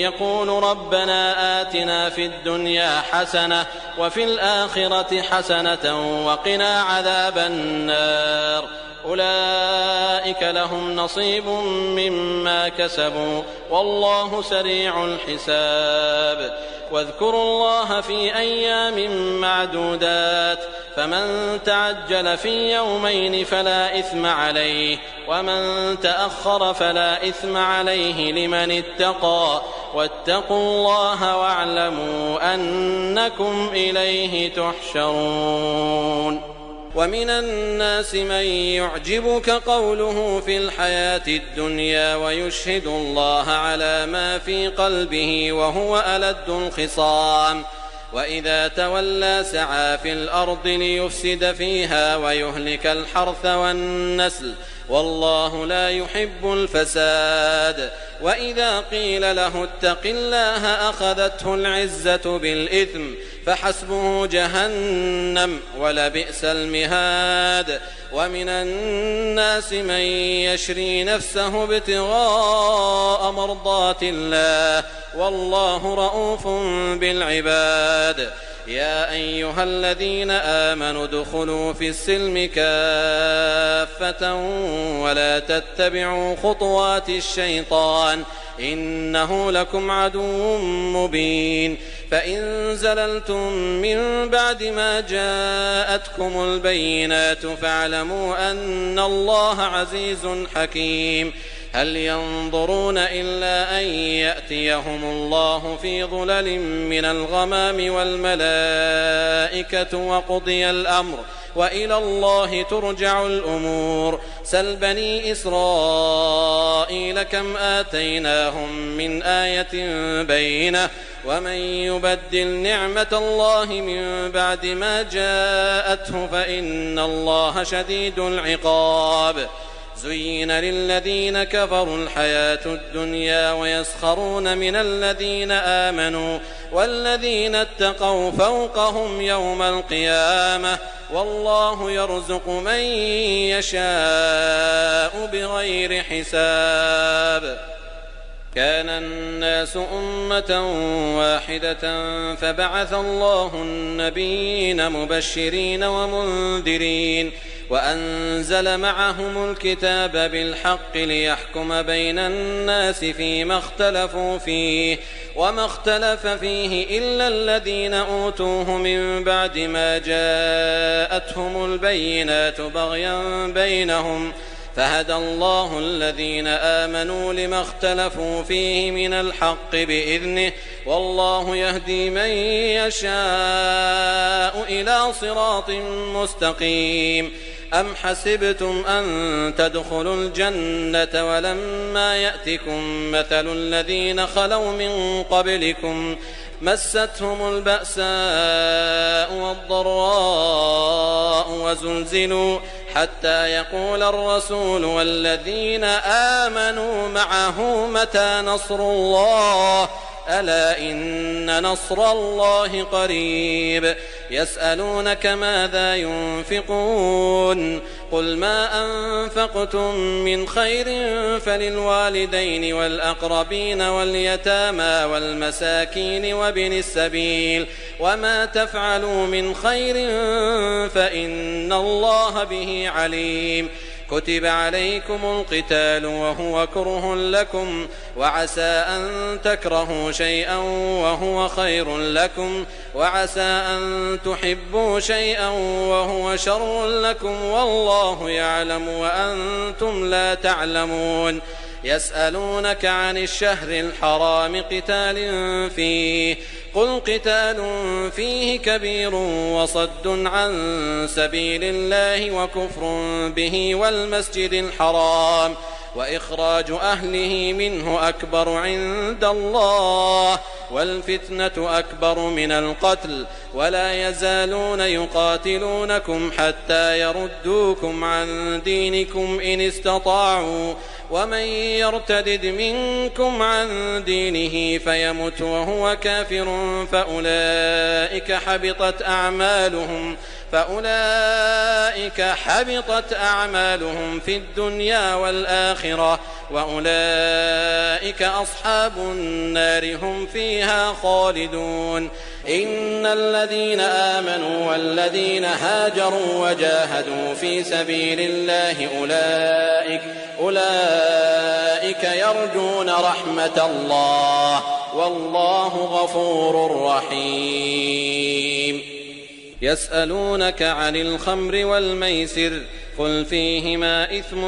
يقول ربنا آتنا في الدنيا حسنة وفي الآخرة حسنة وقنا عذاب النار أولئك لهم نصيب مما كسبوا والله سريع الحساب واذكروا الله في أيام معدودات فمن تعجل في يومين فلا إثم عليه ومن تأخر فلا إثم عليه لمن اتقى واتقوا الله واعلموا أنكم إليه تحشرون ومن الناس من يعجبك قوله في الحياة الدنيا ويشهد الله على ما في قلبه وهو ألد الخصام وإذا تولى سعى في الأرض ليفسد فيها ويهلك الحرث والنسل والله لا يحب الفساد وإذا قيل له اتق الله أخذته العزة بالإثم فحسبه جهنم ولبئس المهاد ومن الناس من يشري نفسه ابتغاء مرضات الله والله رؤوف بالعباد يا أيها الذين آمنوا ادخلوا في السلم كافة ولا تتبعوا خطوات الشيطان إنه لكم عدو مبين فإن زللتم من بعد ما جاءتكم البينات فاعلموا أن الله عزيز حكيم هل ينظرون إلا أن يأتيهم الله في ظلل من الغمام والملائكة وقضي الأمر وإلى الله ترجع الأمور سل بني إسرائيل كم آتيناهم من آية بينة ومن يبدل نعمة الله من بعد ما جاءته فإن الله شديد العقاب زين للذين كفروا الحياة الدنيا ويسخرون من الذين آمنوا والذين اتقوا فوقهم يوم القيامة والله يرزق من يشاء بغير حساب كان الناس أمة واحدة فبعث الله النبيين مبشرين ومنذرين وأنزل معهم الكتاب بالحق ليحكم بين الناس فيما اختلفوا فيه وما اختلف فيه إلا الذين أوتوه من بعد ما جاءتهم البينات بغيا بينهم فهدى الله الذين آمنوا لما اختلفوا فيه من الحق بإذنه والله يهدي من يشاء إلى صراط مستقيم أم حسبتم أن تدخلوا الجنة ولما يأتكم مثل الذين خلوا من قبلكم مستهم البأساء والضراء وزلزلوا حتى يقول الرسول والذين آمنوا معه متى نصر الله ألا إن نصر الله قريب يسألونك ماذا ينفقون قل ما أنفقتم من خير فللوالدين والأقربين واليتامى والمساكين وابن السبيل وما تفعلوا من خير فإن الله به عليم كتب عليكم القتال وهو كره لكم وعسى أن تكرهوا شيئا وهو خير لكم وعسى أن تحبوا شيئا وهو شر لكم والله يعلم وأنتم لا تعلمون يسألونك عن الشهر الحرام قتال فيه قل قتال فيه كبير وصد عن سبيل الله وكفر به والمسجد الحرام وإخراج أهله منه أكبر عند الله والفتنة أكبر من القتل ولا يزالون يقاتلونكم حتى يردوكم عن دينكم إن استطاعوا ومن يرتدد منكم عن دينه فيمت وهو كافر فأولئك حبطت أعمالهم في الدنيا والآخرة وأولئك أصحاب النار هم فيها خالدون. إن الذين آمنوا والذين هاجروا وجاهدوا في سبيل الله أولئك يرجون رحمة الله والله غفور رحيم. يسألونك عن الخمر والميسر قل فيهما إثم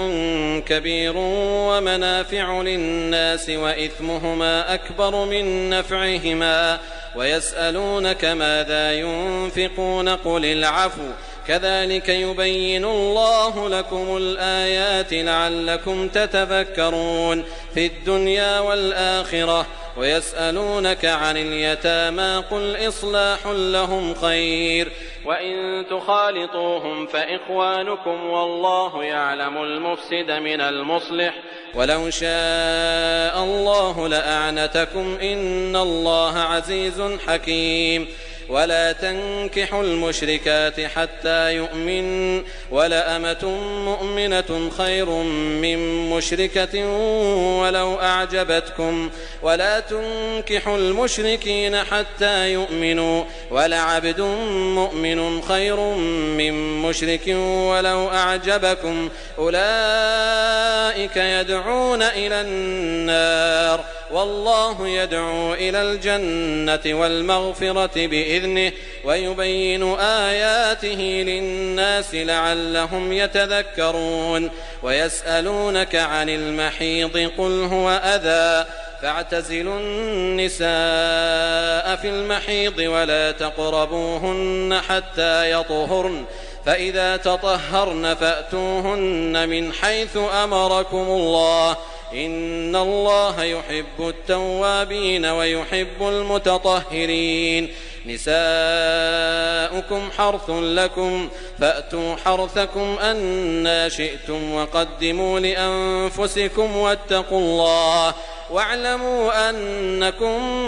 كبير ومنافع للناس وإثمهما أكبر من نفعهما ويسألونك ماذا ينفقون قل العفو كذلك يبين الله لكم الآيات لعلكم تتفكرون في الدنيا والآخرة. ويسألونك عن اليتامى قل إصلاح لهم خير وإن تخالطوهم فإخوانكم والله يعلم المفسد من المصلح ولو شاء الله لأعنتكم إن الله عزيز حكيم. ولا تنكحوا المشركات حتى يؤمن ولأمة مؤمنة خير من مشركة ولو أعجبتكم ولا تنكحوا المشركين حتى يؤمنوا ولعبد مؤمن خير من مشرك ولو أعجبكم أولئك يدعون إلى النار والله يدعو إلى الجنة والمغفرة بإذنه ويبين آياته للناس لعلهم يتذكرون. ويسألونك عن المحيض قل هو أذى فاعتزلوا النساء في المحيض ولا تقربوهن حتى يطهرن فإذا تطهرن فأتوهن من حيث أمركم الله إن الله يحب التوابين ويحب المتطهرين. نساؤكم حرث لكم فأتوا حرثكم أنى شئتم وقدموا لأنفسكم واتقوا الله واعلموا أنكم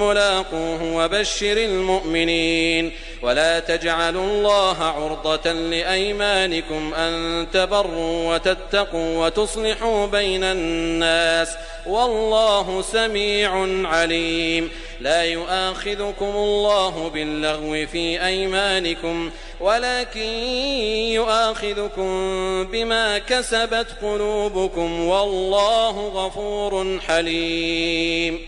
ملاقوه وبشر المؤمنين. ولا تجعلوا الله عرضة لأيمانكم أن تبروا وتتقوا وتصلحوا بين الناس والله سميع عليم. لا يؤاخذكم الله باللغو في أيمانكم ولكن يؤاخذكم بما كسبت قلوبكم والله غفور حليم.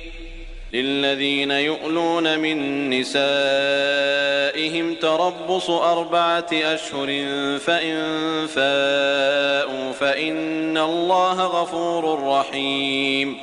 للذين يؤلون من نسائهم تربص 4 أشهر فإن فاءوا فإن الله غفور رحيم.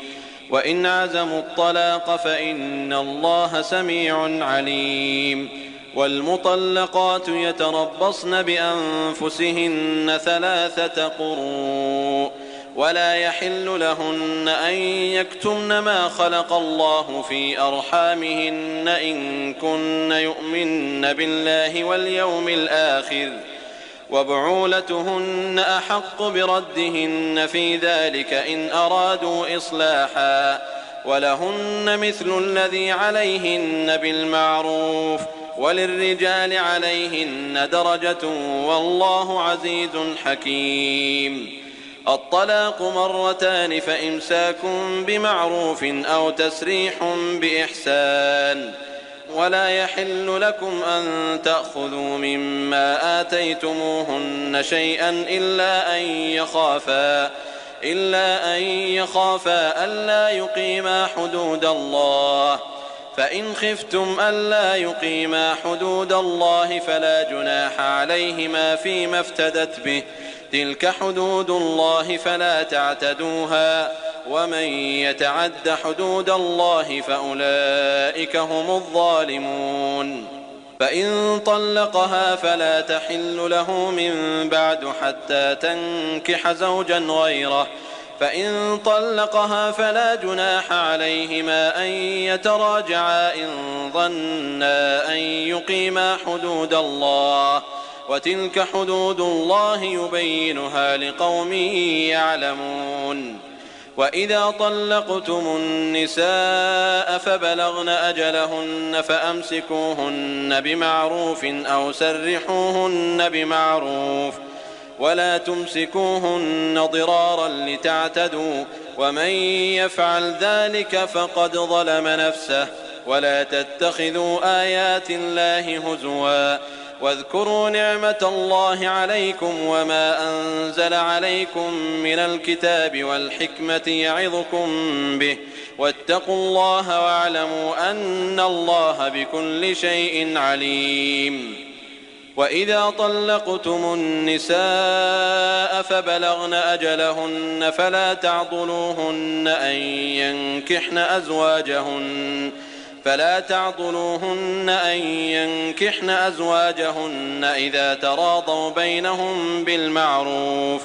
وإن عزموا الطلاق فإن الله سميع عليم. والمطلقات يتربصن بأنفسهن 3 قروء ولا يحل لهن أن يكتمن ما خلق الله في أرحامهن إن كن يؤمن بالله واليوم الآخر وبعولتهن أحق بردهن في ذلك إن أرادوا إصلاحا ولهن مثل الذي عليهن بالمعروف وللرجال عليهن درجة والله عزيز حكيم. الطلاق 2 فإمساك بمعروف أو تسريح بإحسان. ولا يحل لكم أن تأخذوا مما آتيتموهن شيئا إلا أن يخافا ألا يقيما حدود الله فإن خفتم ألا يقيما حدود الله فلا جناح عليهما فيما افتدت به تلك حدود الله فلا تعتدوها ومن يتعد حدود الله فأولئك هم الظالمون. فإن طلقها فلا تحل له من بعد حتى تنكح زوجا غيره فإن طلقها فلا جناح عليهما أن يتراجعا إن ظنا أن يقيما حدود الله وتلك حدود الله يبينها لقوم يعلمون. وإذا طلقتم النساء فبلغن أجلهن فأمسكوهن بمعروف أو سرحوهن بمعروف ولا تمسكوهن ضرارا لتعتدوا ومن يفعل ذلك فقد ظلم نفسه ولا تتخذوا آيات الله هزوا واذكروا نعمة الله عليكم وما أنزل عليكم من الكتاب والحكمة يعظكم به واتقوا الله واعلموا أن الله بكل شيء عليم. وإذا طلقتم النساء فبلغن أجلهن فلا تعضلوهن أن ينكحن أزواجهن إذا تراضوا بينهم بالمعروف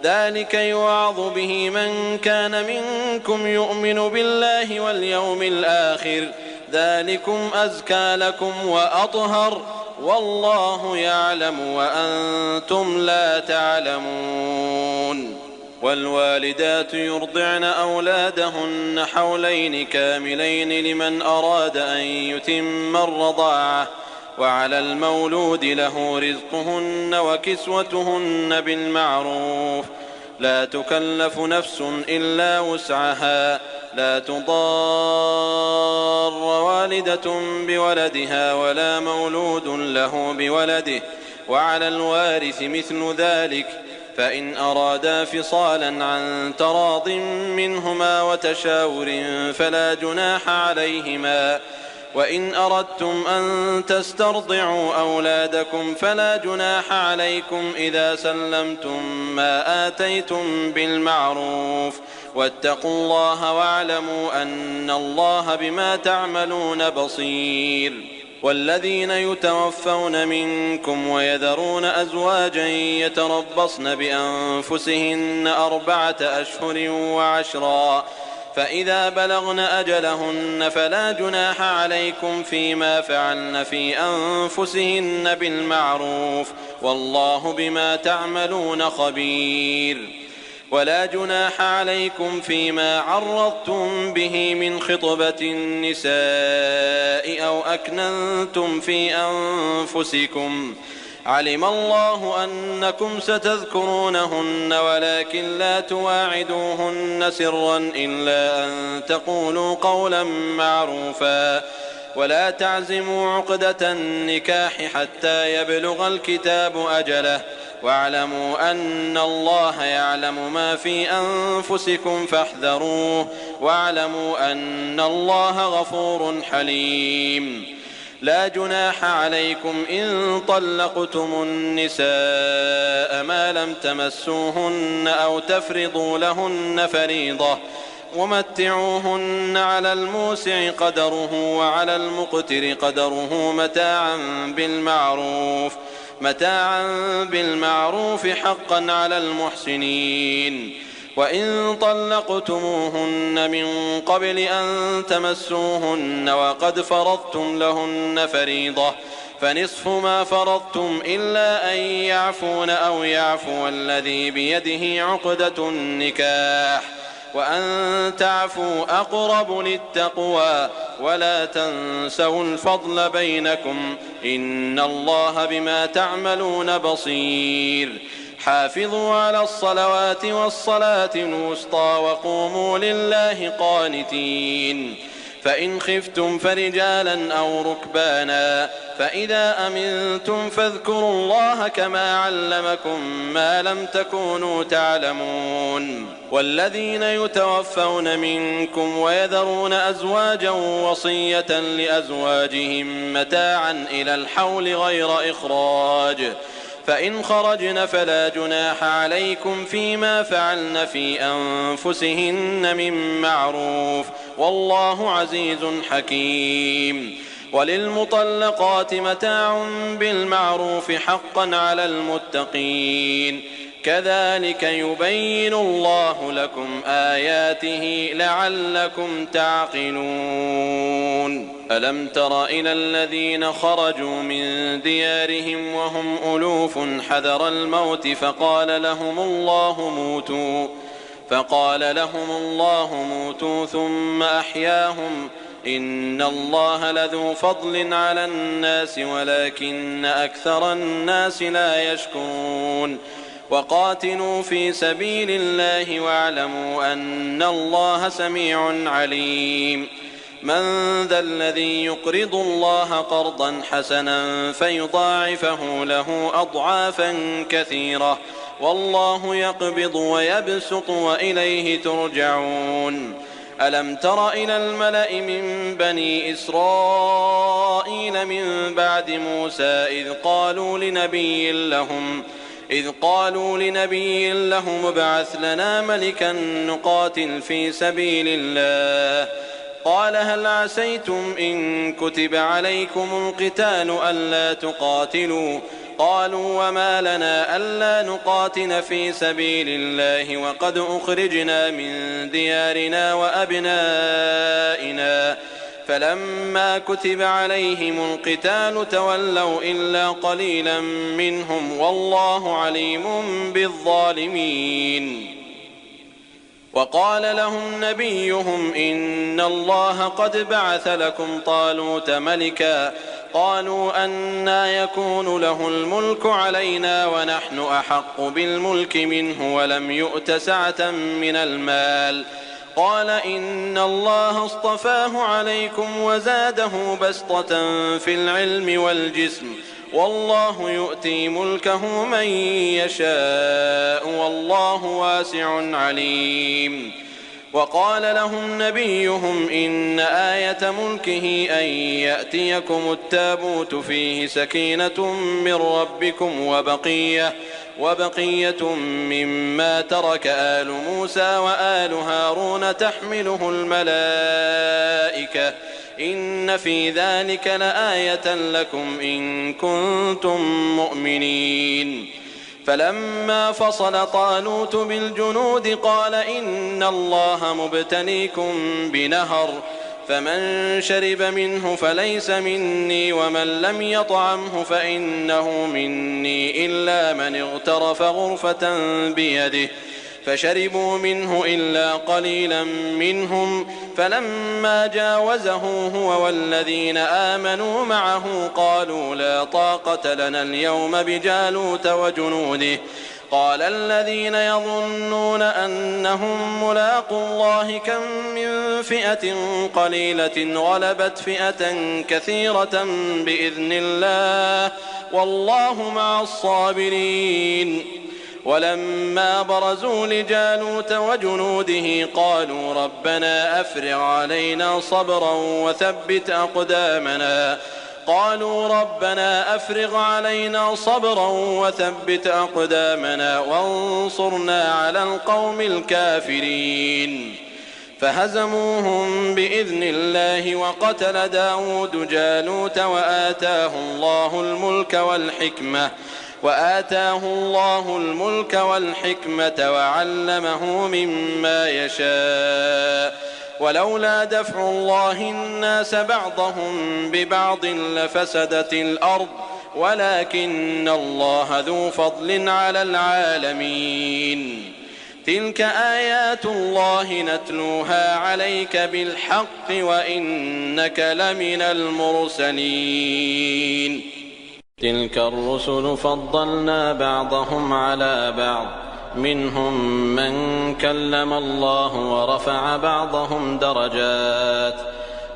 ذلك يوعظ به من كان منكم يؤمن بالله واليوم الآخر ذلكم أزكى لكم وأطهر والله يعلم وأنتم لا تعلمون. والوالدات يرضعن أولادهن حولين كاملين لمن أراد أن يتم الرضاعة وعلى المولود له رزقهن وكسوتهن بالمعروف لا تكلف نفس إلا وسعها لا تضار والدة بولدها ولا مولود له بولده وعلى الوارث مثل ذلك فإن أرادا فصالا عن تراض منهما وتشاور فلا جناح عليهما وإن أردتم أن تسترضعوا أولادكم فلا جناح عليكم إذا سلمتم ما آتيتم بالمعروف واتقوا الله واعلموا أن الله بما تعملون بصير. والذين يتوفون منكم ويذرون أزواجا يتربصن بأنفسهن 4 أشهر و10 فإذا بلغن أجلهن فلا جناح عليكم فيما فعلن في أنفسهن بالمعروف والله بما تعملون خبير. ولا جناح عليكم فيما عرضتم به من خطبة النساء أو أكننتم في أنفسكم علم الله أنكم ستذكرونهن ولكن لا تواعدوهن سرا إلا أن تقولوا قولا معروفا ولا تعزموا عقدة النكاح حتى يبلغ الكتاب أجله واعلموا أن الله يعلم ما في أنفسكم فاحذروه واعلموا أن الله غفور حليم. لا جناح عليكم إن طلقتم النساء ما لم تمسوهن أو تفرضوا لهن فريضة ومتعوهن على الموسع قدره وعلى المقتر قدره متاعا بالمعروف حقا على المحسنين. وإن طلقتموهن من قبل أن تمسوهن وقد فرضتم لهن فريضة فنصف ما فرضتم إلا أن يعفون أو يعفو الذي بيده عقدة النكاح وأن تعفوا أقرب للتقوى ولا تنسوا الفضل بينكم إن الله بما تعملون بصير. حافظوا على الصلوات والصلاة الوسطى وقوموا لله قانتين. فإن خفتم فرجالا أو ركبانا فإذا أمنتم فاذكروا الله كما علمكم ما لم تكونوا تعلمون. والذين يتوفون منكم ويذرون أزواجا وصية لأزواجهم متاعا إلى الحول غير إخراج فإن خرجن فلا جناح عليكم فيما فعلن في أنفسهن من معروف والله عزيز حكيم. وللمطلقات متاع بالمعروف حقا على المتقين كذلك يبين الله لكم آياته لعلكم تعقلون. ألم تر إلى الذين خرجوا من ديارهم وهم ألوف حذر الموت فقال لهم الله موتوا فقال لهم الله موتوا ثم أحياهم إن الله لذو فضل على الناس ولكن أكثر الناس لا يشكرون وقاتلوا في سبيل الله واعلموا أن الله سميع عليم من ذا الذي يقرض الله قرضا حسنا فيضاعفه له أضعافا كثيرة والله يقبض ويبسط وإليه ترجعون ألم تر إلى الملأ من بني إسرائيل من بعد موسى إذ قالوا لنبي لهم ابعث لنا ملكا نقاتل في سبيل الله قال هل عسيتم إن كتب عليكم القتال ألا تقاتلوا قالوا وما لنا ألا نقاتل في سبيل الله وقد أخرجنا من ديارنا وأبنائنا فلما كتب عليهم القتال تولوا إلا قليلا منهم والله عليم بالظالمين وقال لهم نبيهم إن الله قد بعث لكم طالوت ملكا قالوا أنى يكون له الملك علينا ونحن أحق بالملك منه ولم يؤت سعة من المال قال إن الله اصطفاه عليكم وزاده بسطة في العلم والجسم والله يؤتي ملكه من يشاء والله واسع عليم وقال لهم نبيهم إن آية ملكه أن يأتيكم التابوت فيه سكينة من ربكم وبقية مما ترك آل موسى وآل هارون تحمله الملائكة إن في ذلك لآية لكم إن كنتم مؤمنين فلما فصل طالوت بالجنود قال إن الله مبتليكم بنهر فمن شرب منه فليس مني ومن لم يطعمه فإنه مني إلا من اغترف غرفة بيده فشربوا منه إلا قليلا منهم فلما جاوزه هو والذين آمنوا معه قالوا لا طاقة لنا اليوم بجالوت وجنوده قال الذين يظنون أنهم ملاقوا الله كم من فئة قليلة غلبت فئة كثيرة بإذن الله والله مع الصابرين ولما برزوا لجالوت وجنوده قالوا ربنا أفرغ علينا صبرا وثبت أقدامنا وانصرنا على القوم الكافرين فهزموهم بإذن الله وقتل داود جالوت وآتاه الله الملك والحكمة وعلمه مما يشاء ولولا دفع الله الناس بعضهم ببعض لفسدت الأرض ولكن الله ذو فضل على العالمين تلك آيات الله نتلوها عليك بالحق وإنك لمن المرسلين تلك الرسل فضلنا بعضهم على بعض منهم من كلم الله ورفع بعضهم درجات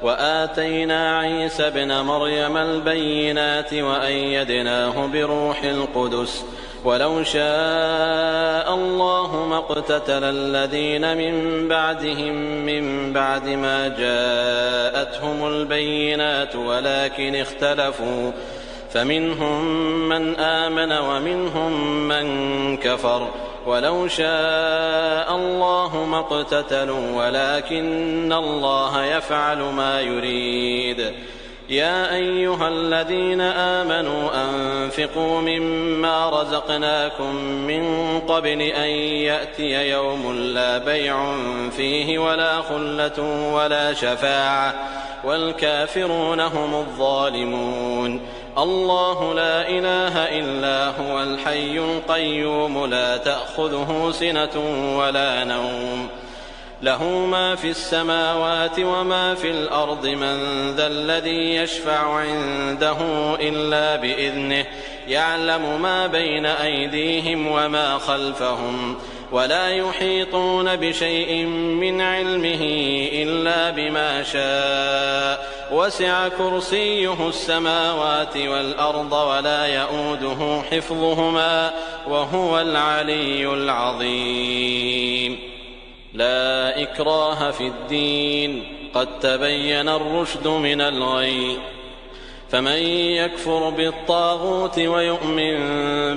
وآتينا عيسى ابن مريم البينات وأيدناه بروح القدس ولو شاء الله ما اقتتل الذين من بعدهم من بعد ما جاءتهم البينات ولكن اختلفوا فمنهم من آمن ومنهم من كفر ولو شاء الله ما اقتتلوا ولكن الله يفعل ما يريد يا أيها الذين آمنوا أنفقوا مما رزقناكم من قبل أن يأتي يوم لا بيع فيه ولا خلة ولا شفاعة والكافرون هم الظالمون الله لا إله إلا هو الحي القيوم لا تأخذه سنة ولا نوم له ما في السماوات وما في الأرض من ذا الذي يشفع عنده إلا بإذنه يعلم ما بين أيديهم وما خلفهم ولا يحيطون بشيء من علمه إلا بما شاء وسع كرسيه السماوات والأرض ولا يؤوده حفظهما وهو العلي العظيم. لا إكراه في الدين قد تبين الرشد من الغي فمن يكفر بالطاغوت ويؤمن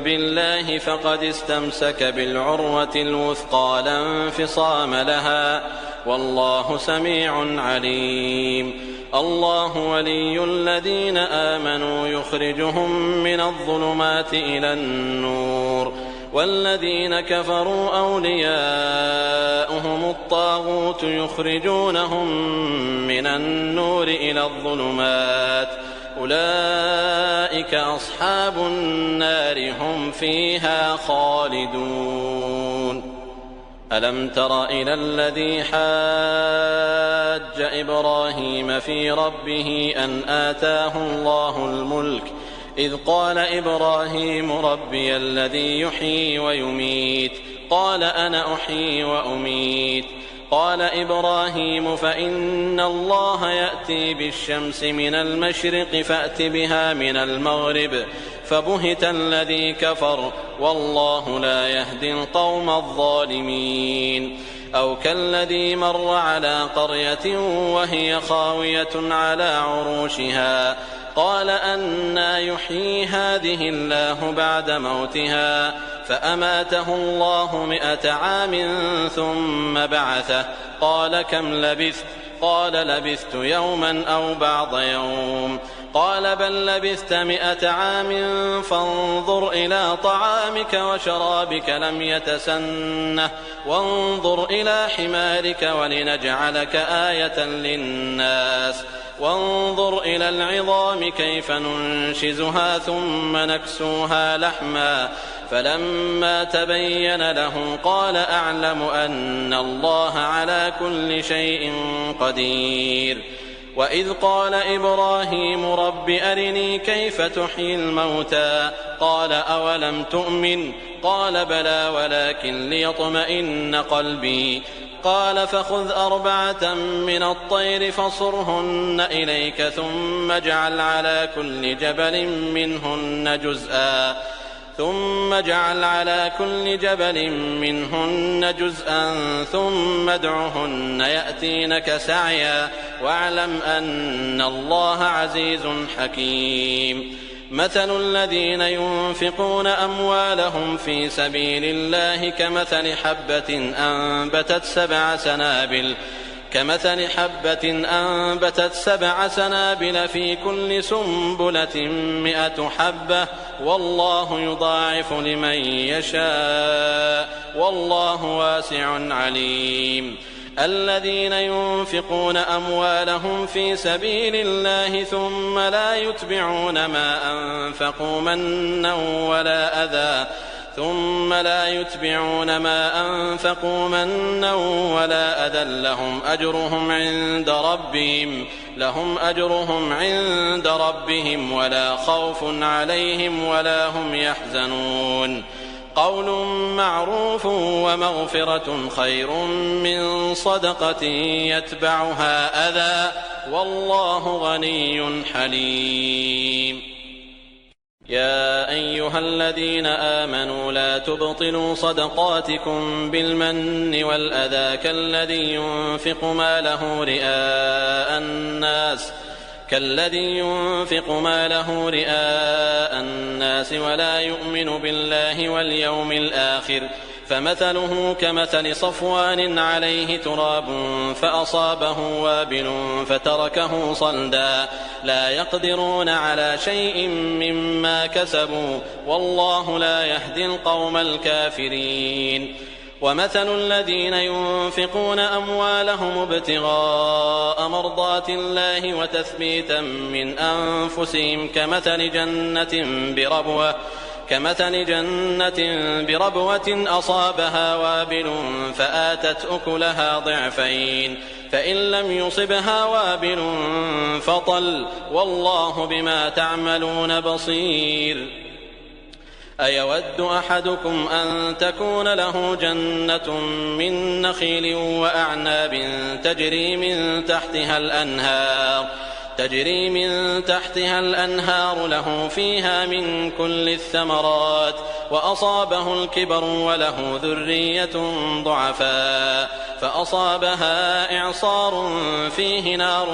بالله فقد استمسك بالعروة الوثقى لا انفصام لها والله سميع عليم. الله ولي الذين آمنوا يخرجهم من الظلمات إلى النور والذين كفروا أولياؤهم الطاغوت يخرجونهم من النور إلى الظلمات أولئك أصحاب النار هم فيها خالدون. ألم تر إلى الذي حاج إبراهيم في ربه أن آتاه الله الملك إذ قال إبراهيم ربي الذي يحيي ويميت قال أنا أحيي وأميت قال إبراهيم فإن الله يأتي بالشمس من المشرق فأت بها من المغرب فبهت الذي كفر والله لا يهدي القوم الظالمين. أو كالذي مر على قرية وهي خاوية على عروشها قال أنى يحيي هذه الله بعد موتها فأماته الله 100 عام ثم بعثه قال كم لبثت قال لبثت يوما أو بعض يوم قال بل لبثت 100 عام فانظر إلى طعامك وشرابك لم يتسنه وانظر إلى حمارك ولنجعلك آية للناس وانظر إلى العظام كيف ننشزها ثم نكسوها لحما فلما تبين له قال أعلم أن الله على كل شيء قدير. وإذ قال إبراهيم رب أرني كيف تحيي الموتى قال أولم تؤمن قال بلى ولكن ليطمئن قلبي قال فخذ 4 من الطير فصرهن إليك ثم اجعل على كل جبل منهن جزءا ثم ادعهن يأتينك سعيا واعلم أن الله عزيز حكيم. مثل الذين ينفقون أموالهم في سبيل الله كمثل حبة أنبتت 7 سنابل في كل سنبلة 100 حبة والله يضاعف لمن يشاء والله واسع عليم. الذين ينفقون أموالهم في سبيل الله ثم لا يتبعون ما أنفقوا منا ولا أذى لهم أجرهم عند ربهم ولا خوف عليهم ولا هم يحزنون. قول معروف ومغفرة خير من صدقة يتبعها أذى والله غني حليم. يا أيها الذين آمنوا لا تبطلوا صدقاتكم بالمن والأذى كالذي ينفق ماله رئاء الناس ولا يؤمن بالله واليوم الآخر فمثله كمثل صفوان عليه تراب فأصابه وابل فتركه صلدا لا يقدرون على شيء مما كسبوا والله لا يهدي القوم الكافرين. ومثل الذين ينفقون أموالهم ابتغاء مرضات الله وتثبيتا من أنفسهم كمثل جنة بربوة أصابها وابل فآتت أكلها ضعفين فإن لم يصبها وابل فطل والله بما تعملون بصير. أيود أحدكم أن تكون له جنة من نخيل وأعناب تجري من تحتها الأنهار له فيها من كل الثمرات وأصابه الكبر وله ذرية ضعفاء فأصابها إعصار فيه نار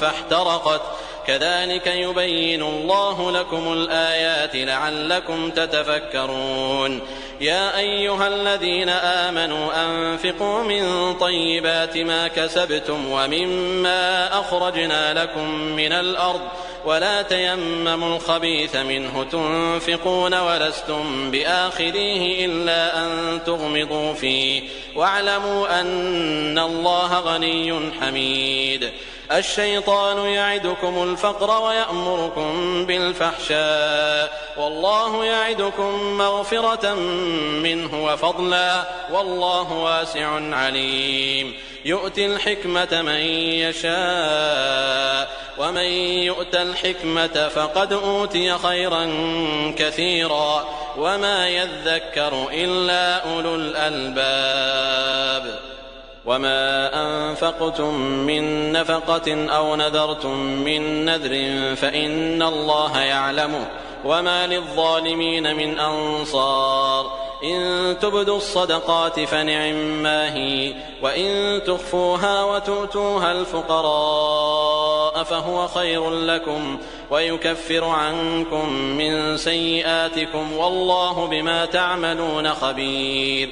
فاحترقت كذلك يبين الله لكم الآيات لعلكم تتفكرون. يا أيها الذين آمنوا أنفقوا من طيبات ما كسبتم ومما أخرجنا لكم من الأرض ولا تيمموا الخبيث منه تنفقون ولستم بآخذيه إلا أن تغمضوا فيه واعلموا أن الله غني حميد. الشيطان يعدكم الفقر ويأمركم بالفحشاء والله يعدكم مغفرة منه وفضلا والله واسع عليم. يؤتي الحكمة من يشاء ومن يؤت الحكمة فقد أوتي خيرا كثيرا وما يذكر إلا أولو الألباب. وما أنفقتم من نفقة أو نذرتم من نذر فإن الله يعلمه وما للظالمين من أنصار. إن تبدوا الصدقات فنعما هي وإن تخفوها وتؤتوها الفقراء فهو خير لكم ويكفر عنكم من سيئاتكم والله بما تعملون خبير.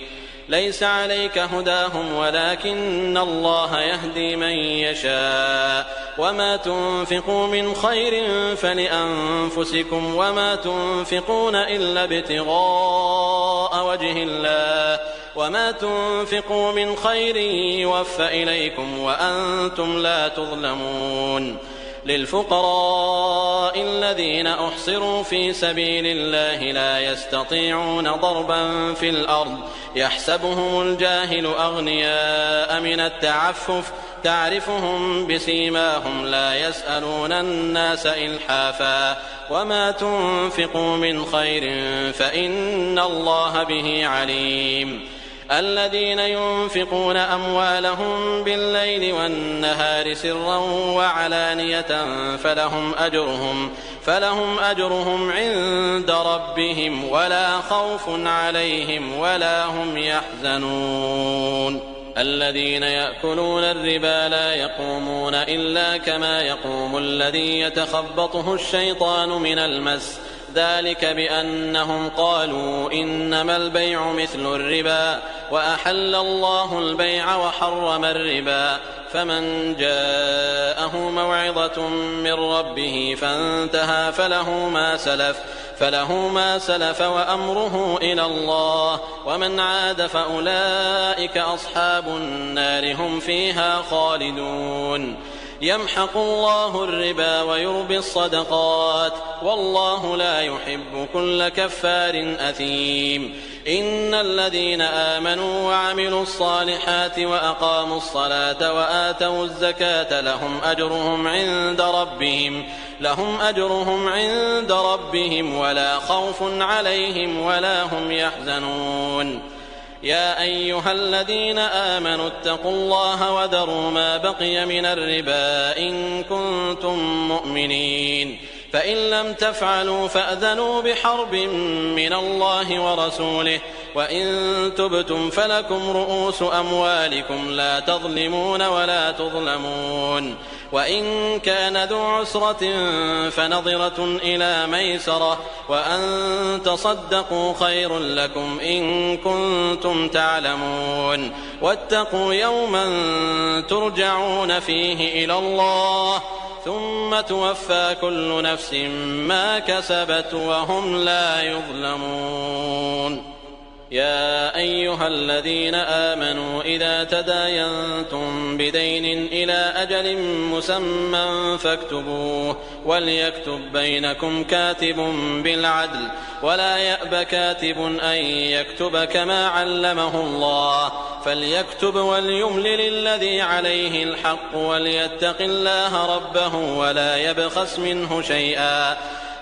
ليس عليك هداهم ولكن الله يهدي من يشاء وما تنفقوا من خير فلأنفسكم وما تنفقون إلا ابتغاء وجه الله وما تنفقوا من خير يوفى إليكم وأنتم لا تظلمون. للفقراء الذين أحصروا في سبيل الله لا يستطيعون ضربا في الأرض يحسبهم الجاهل أغنياء من التعفف تعرفهم بسيماهم لا يسألون الناس إلحافا وما تنفقوا من خير فإن الله به عليم. الذين ينفقون أموالهم بالليل والنهار سرا وعلانية فلهم أجرهم عند ربهم ولا خوف عليهم ولا هم يحزنون. الذين يأكلون الربا لا يقومون إلا كما يقوم الذي يتخبطه الشيطان من المس ذلك بأنهم قالوا إنما البيع مثل الربا وأحل الله البيع وحرم الربا فمن جاءه موعظة من ربه فانتهى فله ما سلف وأمره إلى الله ومن عاد فأولئك أصحاب النار هم فيها خالدون. يمحق الله الربا ويربي الصدقات والله لا يحب كل كفار أثيم. إن الذين آمنوا وعملوا الصالحات وأقاموا الصلاة وآتوا الزكاة لهم أجرهم عند ربهم ولا خوف عليهم ولا هم يحزنون. يا أيها الذين آمنوا اتقوا الله وذروا ما بقي من الربا إن كنتم مؤمنين فإن لم تفعلوا فأذنوا بحرب من الله ورسوله وإن تبتم فلكم رؤوس أموالكم لا تظلمون ولا تظلمون. وإن كان ذو عسرة فنظرة إلى ميسرة وأن تصدقوا خير لكم إن كنتم تعلمون. واتقوا يوما ترجعون فيه إلى الله ثم توفى كل نفس ما كسبت وهم لا يظلمون. يا أيها الذين آمنوا إذا تداينتم بدين إلى أجل مسمى فاكتبوه وليكتب بينكم كاتب بالعدل ولا يأب كاتب أن يكتب كما علمه الله فليكتب وليملل الذي عليه الحق وليتق الله ربه ولا يبخس منه شيئا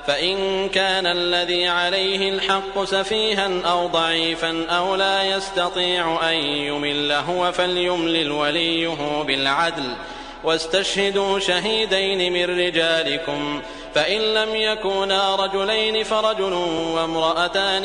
فإن كان الذي عليه الحق سفيها أو ضعيفا أو لا يستطيع أن يمل هو فليملل وليه بالعدل واستشهدوا شهيدين من رجالكم فإن لم يكونا رجلين فرجل وامرأتان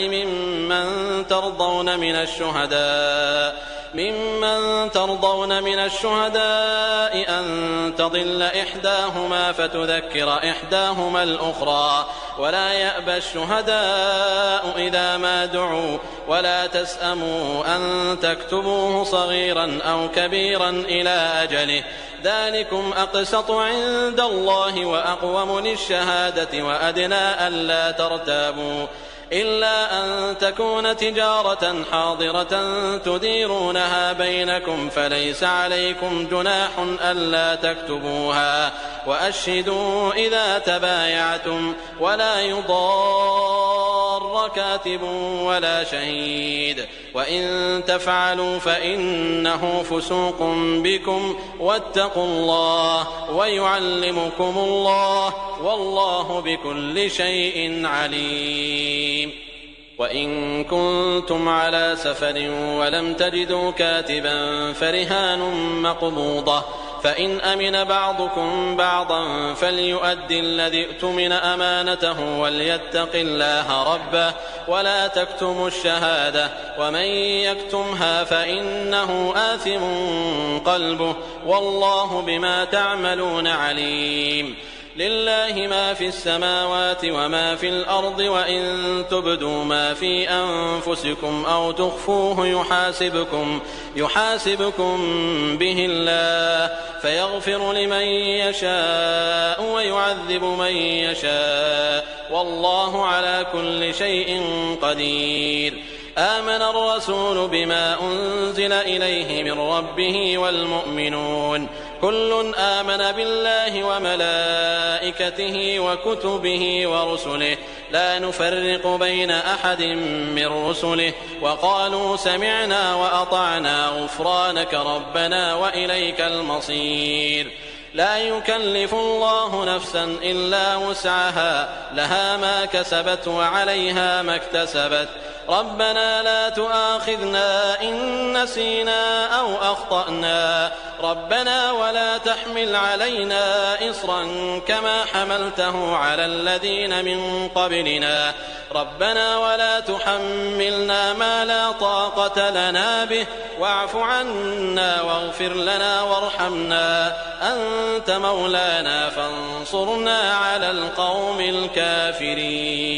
ممن ترضون من الشهداء أن تضل إحداهما فتذكر إحداهما الأخرى ولا يأبى الشهداء إذا ما دعوا ولا تسأموا أن تكتبوه صغيرا أو كبيرا إلى أجله ذلكم أقسط عند الله وأقوم للشهادة وأدنى ألا ترتابوا إلا أن تكون تجارة حاضرة تديرونها بينكم فليس عليكم جناح ألا تكتبوها وأشهدوا إذا تبايعتم ولا يضار كاتب ولا شهيد وإن تفعلوا فإنه فسوق بكم واتقوا الله ويعلمكم الله والله بكل شيء عليم وإن كنتم على سفر ولم تجدوا كاتبا فرهان مقبوضة فإن أمن بعضكم بعضا فليؤد الذي اؤتمن أمانته وليتق الله ربه ولا تكتموا الشهادة ومن يكتمها فإنه آثم قلبه والله بما تعملون عليم لله ما في السماوات وما في الأرض وإن تبدوا ما في أنفسكم أو تخفوه يحاسبكم به الله فيغفر لمن يشاء ويعذب من يشاء والله على كل شيء قدير آمن الرسول بما أنزل إليه من ربه والمؤمنون كل آمن بالله وملائكته وكتبه ورسله لا نفرق بين أحد من رسله وقالوا سمعنا وأطعنا غفرانك ربنا وإليك المصير لا يكلف الله نفسا إلا وسعها لها ما كسبت وعليها ما اكتسبت ربنا لا تؤاخذنا إن نسينا أو أخطأنا ربنا ولا تحمل علينا إصرا كما حملته على الذين من قبلنا ربنا ولا تحملنا ما لا طاقة لنا به واعف عنا واغفر لنا وارحمنا أنت مولانا فانصرنا على القوم الكافرين